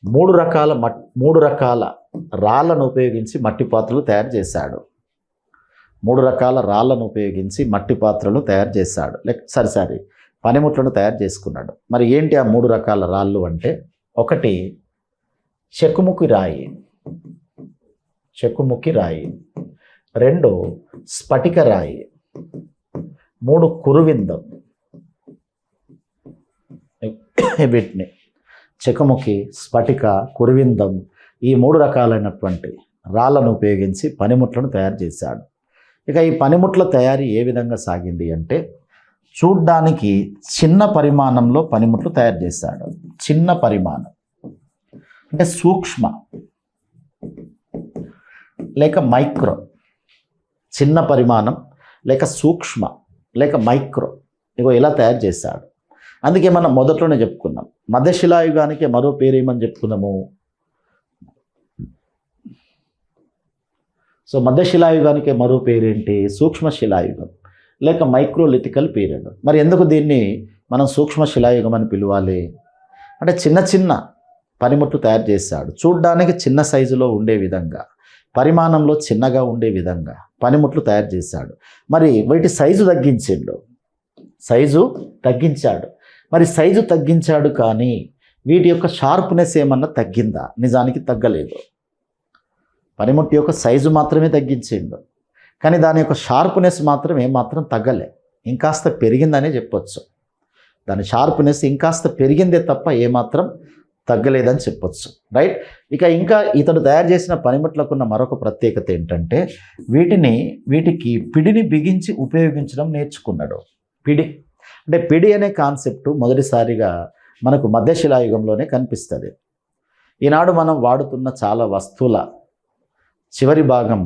మూడు రకాల రాళ్లను ఉపయోగించి మట్టి పాత్రలు తయారు చేశాడు. 3 రకాల రాళ్లను ఉపయోగించి మట్టి పాత్రలు తయారు చేశాడు. పనిముట్లను తయారు చేసుకున్నాడు. మరి ఏంటి ఆ 3 రకాల రాళ్ళు అంటే? ఒకటి చెక్కుముక్కి రాయి, 2 స్ఫటిక రాయి, 3 కురువిందం. వీటిని చెక్కుముక్కి, స్ఫటిక, కురువిందం ఈ 3 రకాలైనటువంటి రాళ్లను ఉపయోగించి పనిముట్లను తయారు చేశాడు. ఇక ఈ పనిముట్ల తయారీ ఏ విధంగా సాగింది అంటే చూడ్డానికి చిన్న పరిమాణంలో పనిముట్లు తయారు చేశాడు. చిన్న పరిమాణం అంటే సూక్ష్మ లేక మైక్రో. చిన్న పరిమాణం లేక సూక్ష్మ లేక మైక్రో ఇలా తయారు చేశాడు. అందుకే మనం మొదట్లోనే చెప్పుకున్నాం, మధ్యశిలాయుగానికి మరో పేరు ఏమని చెప్పుకున్నాము? సో మధ్యశిలాయుగానికి మరో పేరేంటి? సూక్ష్మ శిలాయుగం లేక మైక్రోలిథికల్ పీరియడ్. మరి ఎందుకు దీన్ని మనం సూక్ష్మ శిలాయుగం అని పిలవాలి అంటే చిన్న పనిముట్లు తయారు చేశాడు. చూడ్డానికి చిన్న సైజులో ఉండే విధంగా, పరిమాణంలో చిన్నగా ఉండే విధంగా పనిముట్లు తయారు చేశాడు. మరి వీటి సైజు తగ్గించాడు. మరి సైజు తగ్గించాడు కానీ వీటి యొక్క షార్ప్నెస్ ఏమన్నా తగ్గిందా? నిజానికి తగ్గలేదు. పనిముట్టు యొక్క సైజు మాత్రమే తగ్గించిండు కానీ దాని యొక్క షార్ప్నెస్ మాత్రం ఏమాత్రం తగ్గలే, ఇంకాస్త పెరిగిందనే చెప్పొచ్చు. దాని షార్ప్నెస్ ఇంకాస్త పెరిగిందే తప్ప ఏమాత్రం తగ్గలేదని చెప్పొచ్చు. రైట్. ఇంకా ఇతడు తయారు చేసిన పనిముట్లకున్న మరొక ప్రత్యేకత ఏంటంటే వీటికి పిడిని బిగించి ఉపయోగించడం నేర్చుకున్నాడు. పిడి అనే కాన్సెప్ట్ మొదటిసారిగా మనకు మధ్యశిలాయుగంలోనే కనిపిస్తుంది. ఈనాడు మనం వాడుతున్న చాలా వస్తువుల చివరి భాగం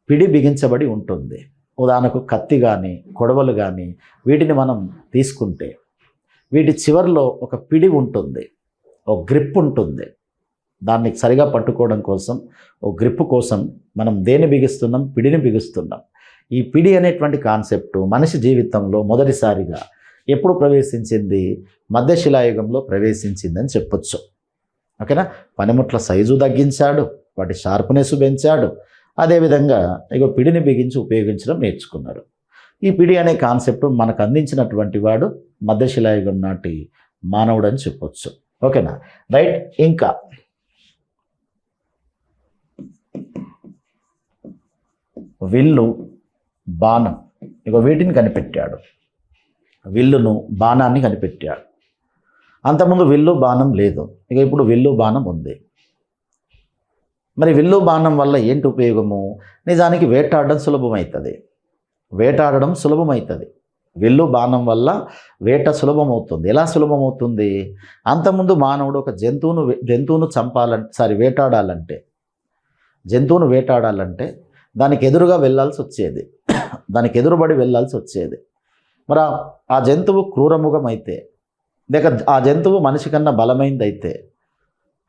పిడి బిగించబడి ఉంటుంది. ఉదాహరణకు కత్తి కానీ కొడవలు కానీ వీటిని మనం తీసుకుంటే వీటి చివరిలో ఒక పిడి ఉంటుంది, ఒక గ్రిప్ ఉంటుంది. దాన్ని సరిగా పట్టుకోవడం కోసం, ఒక గ్రిప్ కోసం మనం దేన్ని బిగిస్తున్నాం? పిడిని బిగిస్తున్నాం. ఈ పిడి అనేటువంటి కాన్సెప్ట్ మనిషి జీవితంలో మొదటిసారిగా ఎప్పుడు ప్రవేశించింది? మధ్యశిలాయుగంలో ప్రవేశించిందని చెప్పొచ్చు. ఓకేనా? పనిముట్ల సైజు తగ్గించాడు, వాటి షార్ప్నెస్ పెంచాడు. అదేవిధంగా పిడిని బిగించి ఉపయోగించడం నేర్చుకున్నాడు. ఈ పిడి అనే కాన్సెప్ట్ మనకు అందించినటువంటి వాడు మధ్యశిలాయుగం నాటి మానవుడు అని చెప్పొచ్చు. ఓకేనా? రైట్. ఇంకా విల్లు, బాణం వీటిని కనిపెట్టాడు. విల్లును, బాణాన్ని కనిపెట్టాడు. అంతకుముందు విల్లు బాణం లేదు, ఇప్పుడు విల్లు బాణం ఉంది. మరి విల్లు బాణం వల్ల ఏంటి ఉపయోగము? నిజానికి వేటాడడం సులభమవుతుంది. విల్లు బాణం వల్ల వేట సులభమవుతుంది. ఎలా సులభమవుతుంది? అంతకుముందు మానవుడు ఒక జంతువును వేటాడాలంటే దానికి ఎదురుగా వెళ్ళాల్సి వచ్చేది, దానికి ఎదురుబడి వెళ్ళాల్సి వచ్చేది. మరి ఆ జంతువు క్రూరముఖం అయితే, లేక ఆ జంతువు మనిషి కన్నా బలమైందైతే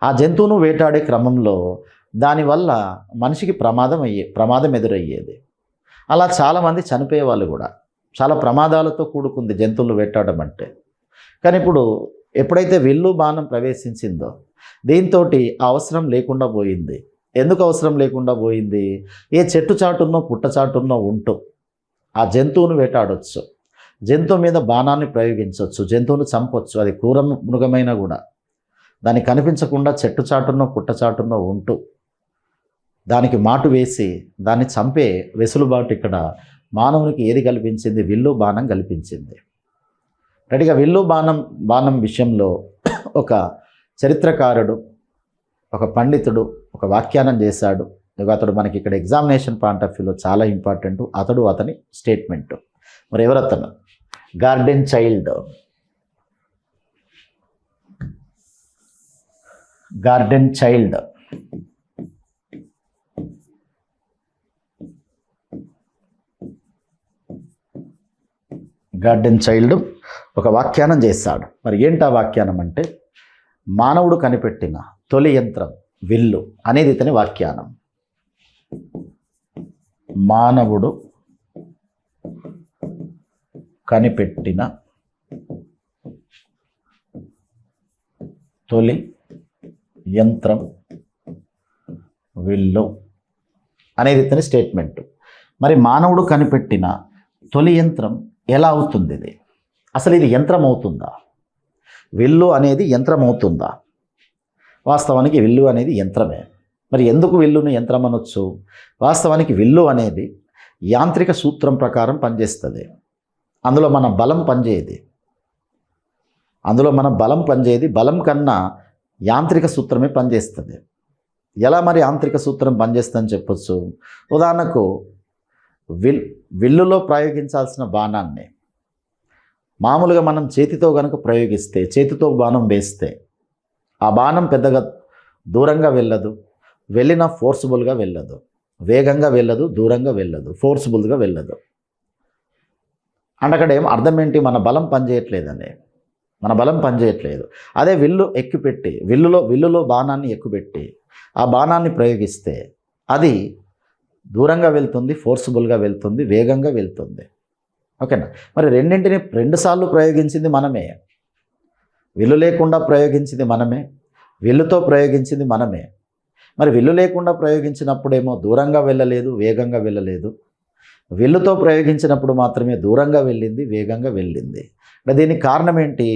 ఆ జంతువును వేటాడే క్రమంలో దానివల్ల మనిషికి ప్రమాదం ఎదురయ్యేది. అలా చాలామంది చనిపోయే వాళ్ళు కూడా. చాలా ప్రమాదాలతో కూడుకుంది జంతువులు వేటాడడం అంటే. కానీ ఇప్పుడు ఎప్పుడైతే విల్లు బాణం ప్రవేశించిందో దీంతో అవసరం లేకుండా పోయింది. ఎందుకు అవసరం లేకుండా పోయింది? ఏ చెట్టు చాటున్నో పుట్ట చాటున్నో ఉంటూ ఆ జంతువును వేటాడొచ్చు, జంతువు మీద బాణాన్ని ప్రయోగించవచ్చు, జంతువును చంపొచ్చు. అది క్రూర మృగమైనా కూడా దానికి కనిపించకుండా చెట్టు చాటున్నో పుట్ట చాటున్నో ఉంటూ దానికి మాటు వేసి దాన్ని చంపే వెసులుబాటు ఇక్కడ మానవునికి ఏది కల్పించింది? విల్లు బాణం కల్పించింది. రెడీగా విల్లు బాణం విషయంలో ఒక చరిత్రకారుడు, ఒక పండితుడు ఒక వ్యాఖ్యానం చేశాడు. అతడు మనకి ఇక్కడ ఎగ్జామినేషన్ పాయింట్ ఆఫ్ వ్యూలో చాలా ఇంపార్టెంట్. అతని స్టేట్మెంట్. మరి ఎవరతను? Garden child. గార్డెన్ చైల్డ్ ఒక వ్యాఖ్యానం చేశాడు. మరి ఏంటి ఆ వ్యాఖ్యానం అంటే, మానవుడు కనిపెట్టిన తొలి యంత్రం విల్లు అనేది ఇతని వ్యాఖ్యానం. మానవుడు కనిపెట్టిన తొలి యంత్రం విల్లు అనేది ఇతని స్టేట్మెంట్. మరి మానవుడు కనిపెట్టిన తొలి యంత్రం ఎలా అవుతుంది? ఇది అసలు ఇది యంత్రం అవుతుందా? విల్లు అనేది యంత్రం అవుతుందా? వాస్తవానికి విల్లు అనేది యంత్రమే. మరి ఎందుకు విల్లును యంత్రం అనొచ్చు? వాస్తవానికి విల్లు అనేది యాంత్రిక సూత్రం ప్రకారం పనిచేస్తుంది. అందులో మన బలం పనిచేయదు. బలం కన్నా యాంత్రిక సూత్రమే పనిచేస్తుంది. ఎలా మరి యాంత్రిక సూత్రం పనిచేస్తుందని చెప్పొచ్చు? ఉదాహరణకు విల్లులో ప్రయోగించాల్సిన బాణాన్ని మామూలుగా మనం చేతితో కనుక ప్రయోగిస్తే, చేతితో బాణం వేస్తే ఆ బాణం పెద్దగా దూరంగా వెళ్ళదు, వెళ్ళినా ఫోర్సుబుల్గా వెళ్ళదు, వేగంగా వెళ్ళదు, దూరంగా వెళ్ళదు, ఫోర్సుబుల్గా వెళ్ళదు. అంటే అక్కడ అర్థం ఏంటి? మన బలం పనిచేయట్లేదు. అదే విల్లు ఎక్కుపెట్టి విల్లులో బాణాన్ని ఎక్కుపెట్టి ఆ బాణాన్ని ప్రయోగిస్తే అది దూరంగా వెళ్తుంది, ఫోర్సుబుల్గా వెళ్తుంది, వేగంగా వెళ్తుంది. ఓకేనా? మరి రెండింటిని రెండుసార్లు ప్రయోగించింది మనమే. విల్లు లేకుండా ప్రయోగించింది మనమే, విల్లుతో ప్రయోగించింది మనమే. మరి విల్లు లేకుండా ప్రయోగించినప్పుడేమో దూరంగా వెళ్ళలేదు, వేగంగా వెళ్ళలేదు. విల్లుతో ప్రయోగించినప్పుడు మాత్రమే దూరంగా వెళ్ళింది, వేగంగా వెళ్ళింది. దీనికి కారణం ఏంటి?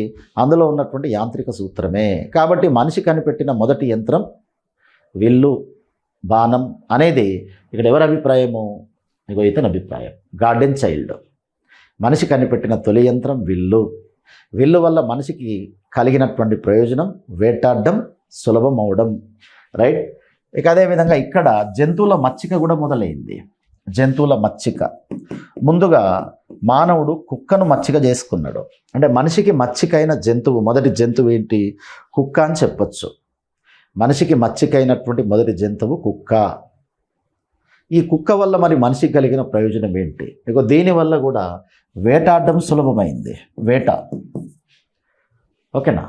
అందులో ఉన్నటువంటి యాంత్రిక సూత్రమే. కాబట్టి మనిషి కనిపెట్టిన మొదటి యంత్రం విల్లు బాణం అనేది ఇక్కడ ఎవరి అభిప్రాయము? ఇతని అభిప్రాయం. Garden child. మనిషి కనిపెట్టిన తొలి యంత్రం విల్లు వల్ల మనిషికి కలిగినటువంటి ప్రయోజనం వేటాడడం సులభం అవడం. రైట్. ఇక అదేవిధంగా ఇక్కడ జంతువుల మచ్చిక కూడా మొదలైంది. జంతువుల మచ్చిక. ముందుగా మానవుడు కుక్కను మచ్చిక చేసుకున్నాడు. అంటే మనిషికి మచ్చికైన జంతువు, మొదటి జంతువు ఏంటి? కుక్క అని చెప్పొచ్చు. మనిషికి మచ్చికైనటువంటి మొదటి జంతువు కుక్క. ఈ కుక్క వల్ల మరి మనిషికి కలిగిన ప్రయోజనం ఏంటి? ఇక దీనివల్ల కూడా వేటాడడం సులభమైంది. ఓకేనా?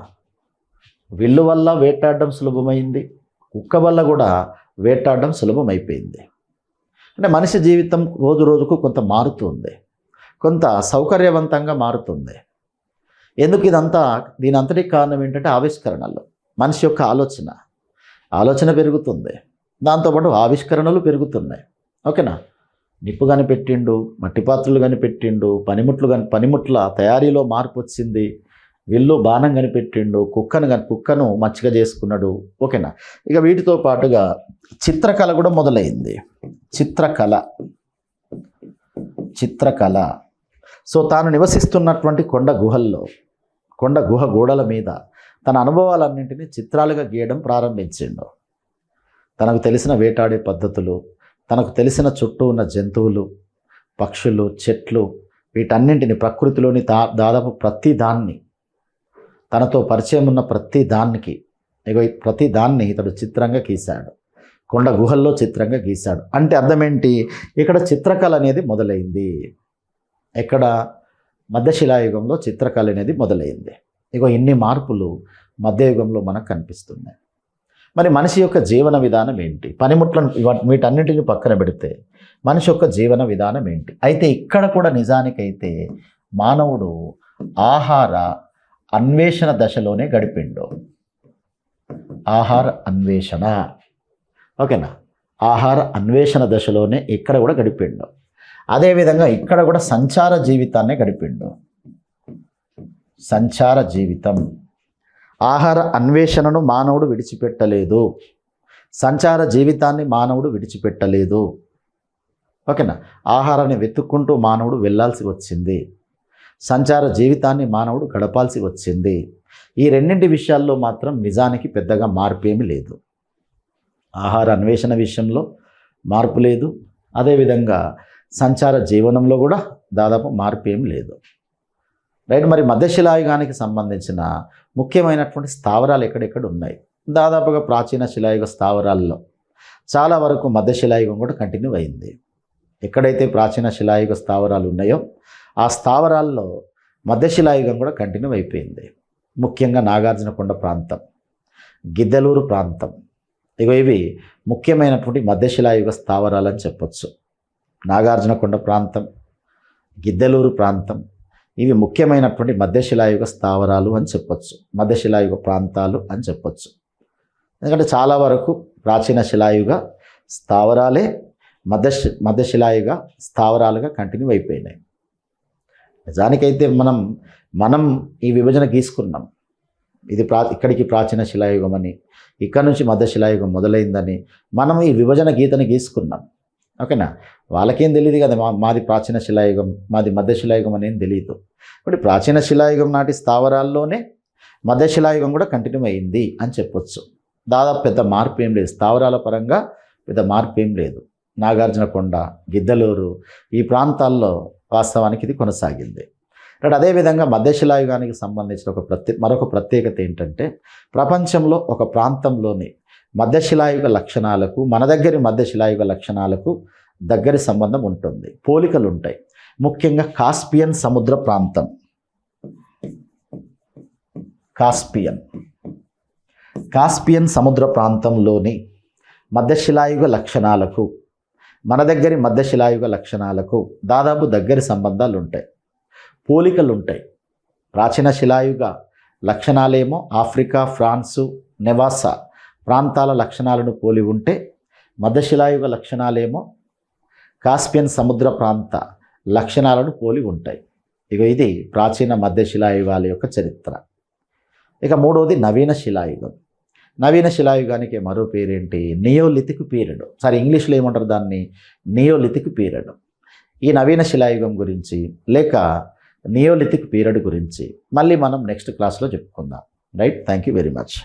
విల్లు వల్ల వేటాడడం సులభమైంది, కుక్క వల్ల కూడా వేటాడడం సులభమైపోయింది. అంటే మనిషి జీవితం రోజు రోజుకు కొంత మారుతుంది, కొంత సౌకర్యవంతంగా మారుతుంది. ఎందుకు ఇదంతా? దీని అంతటికి కారణం ఏంటంటే ఆవిష్కరణలు. మనిషి యొక్క ఆలోచన పెరుగుతుంది, దాంతోపాటు ఆవిష్కరణలు పెరుగుతున్నాయి. ఓకేనా? నిప్పు కనిపెట్టిండు, మట్టి పాత్రలు కనిపెట్టిండు, పనిముట్ల తయారీలో మార్పు వచ్చింది, విల్లు బాణం కనిపెట్టిండు, కుక్కను మచ్చిక చేసుకున్నాడు. ఓకేనా? ఇక వీటితో పాటుగా చిత్రకళ కూడా మొదలైంది. చిత్రకళ. సో తాను నివసిస్తున్నటువంటి కొండ గుహ గోడల మీద తన అనుభవాలన్నింటినీ చిత్రాలుగా గీయడం ప్రారంభించిండు. తనకు తెలిసిన వేటాడే పద్ధతులు, తనకు తెలిసిన చుట్టూ ఉన్న జంతువులు, పక్షులు, చెట్లు, వీటన్నింటిని, ప్రకృతిలోని దాదాపు ప్రతి దాన్ని, తనతో పరిచయం ఉన్న ప్రతి దాన్ని ఇతడు చిత్రంగా గీశాడు. కొండ గుహల్లో చిత్రంగా గీశాడు. అంటే అర్థం ఏంటి? ఇక్కడ చిత్రకళ అనేది మొదలైంది. ఎక్కడ? మధ్యశిలాయుగంలో చిత్రకళ అనేది మొదలైంది. ఇన్ని మార్పులు మధ్యయుగంలో మనకు కనిపిస్తున్నాయి. మరి మనిషి యొక్క జీవన విధానం ఏంటి? పనిముట్లను వీటన్నింటిని పక్కన పెడితే మనిషి యొక్క జీవన విధానం ఏంటి. అయితే ఇక్కడ కూడా నిజానికైతే మానవుడు ఆహార అన్వేషణ దశలోనే గడిపిండు. ఆహార అన్వేషణ, ఓకేనా, ఆహార అన్వేషణ దశలోనే ఇక్కడ కూడా గడిపిండు. అదేవిధంగా ఇక్కడ కూడా సంచార జీవితాన్ని గడిపిండు. సంచార జీవితం, ఆహార అన్వేషణను మానవుడు విడిచిపెట్టలేదు, సంచార జీవితాన్ని మానవుడు విడిచిపెట్టలేదు. ఓకేనా, ఆహారాన్ని వెతుక్కుంటూ మానవుడు వెళ్ళాల్సి వచ్చింది, సంచార జీవితాన్ని మానవుడు గడపాల్సి వచ్చింది. ఈ రెండింటి విషయాల్లో మాత్రం నిజానికి పెద్దగా మార్పు ఏమీ లేదు. ఆహార అన్వేషణ విషయంలో మార్పు లేదు, అదేవిధంగా సంచార జీవనంలో కూడా దాదాపు మార్పు ఏం లేదు. రైట్. మరి మధ్యశిలాయుగానికి సంబంధించిన ముఖ్యమైనటువంటి స్థావరాలు ఎక్కడెక్కడ ఉన్నాయి? దాదాపుగా ప్రాచీన శిలాయుగ స్థావరాల్లో చాలా వరకు మధ్యశిలాయుగం కూడా కంటిన్యూ అయింది. ఎక్కడైతే ప్రాచీన శిలాయుగ స్థావరాలు ఉన్నాయో ఆ స్థావరాల్లో మధ్యశిలాయుగం కూడా కంటిన్యూ అయిపోయింది. ముఖ్యంగా నాగార్జునకొండ ప్రాంతం, గిద్దలూరు ప్రాంతం, ఇవి ముఖ్యమైనటువంటి మధ్యశిలాయుగ స్థావరాలు అని చెప్పొచ్చు. నాగార్జునకొండ ప్రాంతం, గిద్దలూరు ప్రాంతం, ఇవి ముఖ్యమైనటువంటి మధ్యశిలాయుగ స్థావరాలు అని చెప్పొచ్చు, మధ్యశిలాయుగ ప్రాంతాలు అని చెప్పొచ్చు. ఎందుకంటే చాలా వరకు ప్రాచీన శిలాయుగ స్థావరాలే మధ్యశిలాయుగ స్థావరాలుగా కంటిన్యూ అయిపోయినాయి. నిజానికైతే మనం ఈ విభజన గీసుకున్నాం. ఇది ఇక్కడికి ప్రాచీన శిలాయుగం అని, ఇక్కడ నుంచి మధ్యశిలాయుగం మొదలైందని మనం ఈ విభజన గీతని గీసుకున్నాం. ఓకేనా, వాళ్ళకేం తెలియదు కదా మాది ప్రాచీన శిలాయుగం, మాది మధ్యశిలాయుగం అనేం తెలియదు. ఇప్పుడు ప్రాచీన శిలాయుగం నాటి స్థావరాల్లోనే మధ్యశిలాయుగం కూడా కంటిన్యూ అయింది అని చెప్పొచ్చు. దాదాపు పెద్ద మార్పు ఏం లేదు, స్థావరాల పరంగా పెద్ద మార్పు ఏం లేదు. నాగార్జునకొండ, గిద్దలూరు ఈ ప్రాంతాల్లో వాస్తవానికి ఇది కొనసాగింది. అంటే అదేవిధంగా మధ్యశిలాయుగానికి సంబంధించిన మరొక ప్రత్యేకత ఏంటంటే, ప్రపంచంలో ఒక ప్రాంతంలోని మధ్యశిలాయుగ లక్షణాలకు మన దగ్గర మధ్యశిలాయుగ లక్షణాలకు దగ్గరి సంబంధం ఉంటుంది, పోలికలు ఉంటాయి. ముఖ్యంగా కాస్పియన్ సముద్ర ప్రాంతం, కాస్పియన్ సముద్ర ప్రాంతంలోని మధ్యశిలాయుగ లక్షణాలకు మన దగ్గరి మధ్యశిలాయుగ లక్షణాలకు దాదాపు దగ్గరి సంబంధాలు ఉంటాయి, పోలికలు ఉంటాయి. ప్రాచీన శిలాయుగ లక్షణాలేమో ఆఫ్రికా, ఫ్రాన్సు, నెవాసా ప్రాంతాల లక్షణాలను పోలి ఉంటే, మధ్యశిలాయుగ లక్షణాలేమో కాస్పియన్ సముద్ర ప్రాంత లక్షణాలను పోలి ఉంటాయి. ఇది ప్రాచీన మధ్యశిలాయుగాల యొక్క చరిత్ర. ఇక మూడవది నవీన శిలాయుగం. నవీన శిలాయుగానికి మరో పేరేంటి? Neolithic period. సరే, ఇంగ్లీష్లో ఏమంటారు దాన్ని? Neolithic period. ఈ నవీన శిలాయుగం గురించి లేక నియోలిథిక్ పీరియడ్ గురించి మళ్ళీ మనం నెక్స్ట్ క్లాస్లో చెప్పుకుందాం. Right. Thank you very much.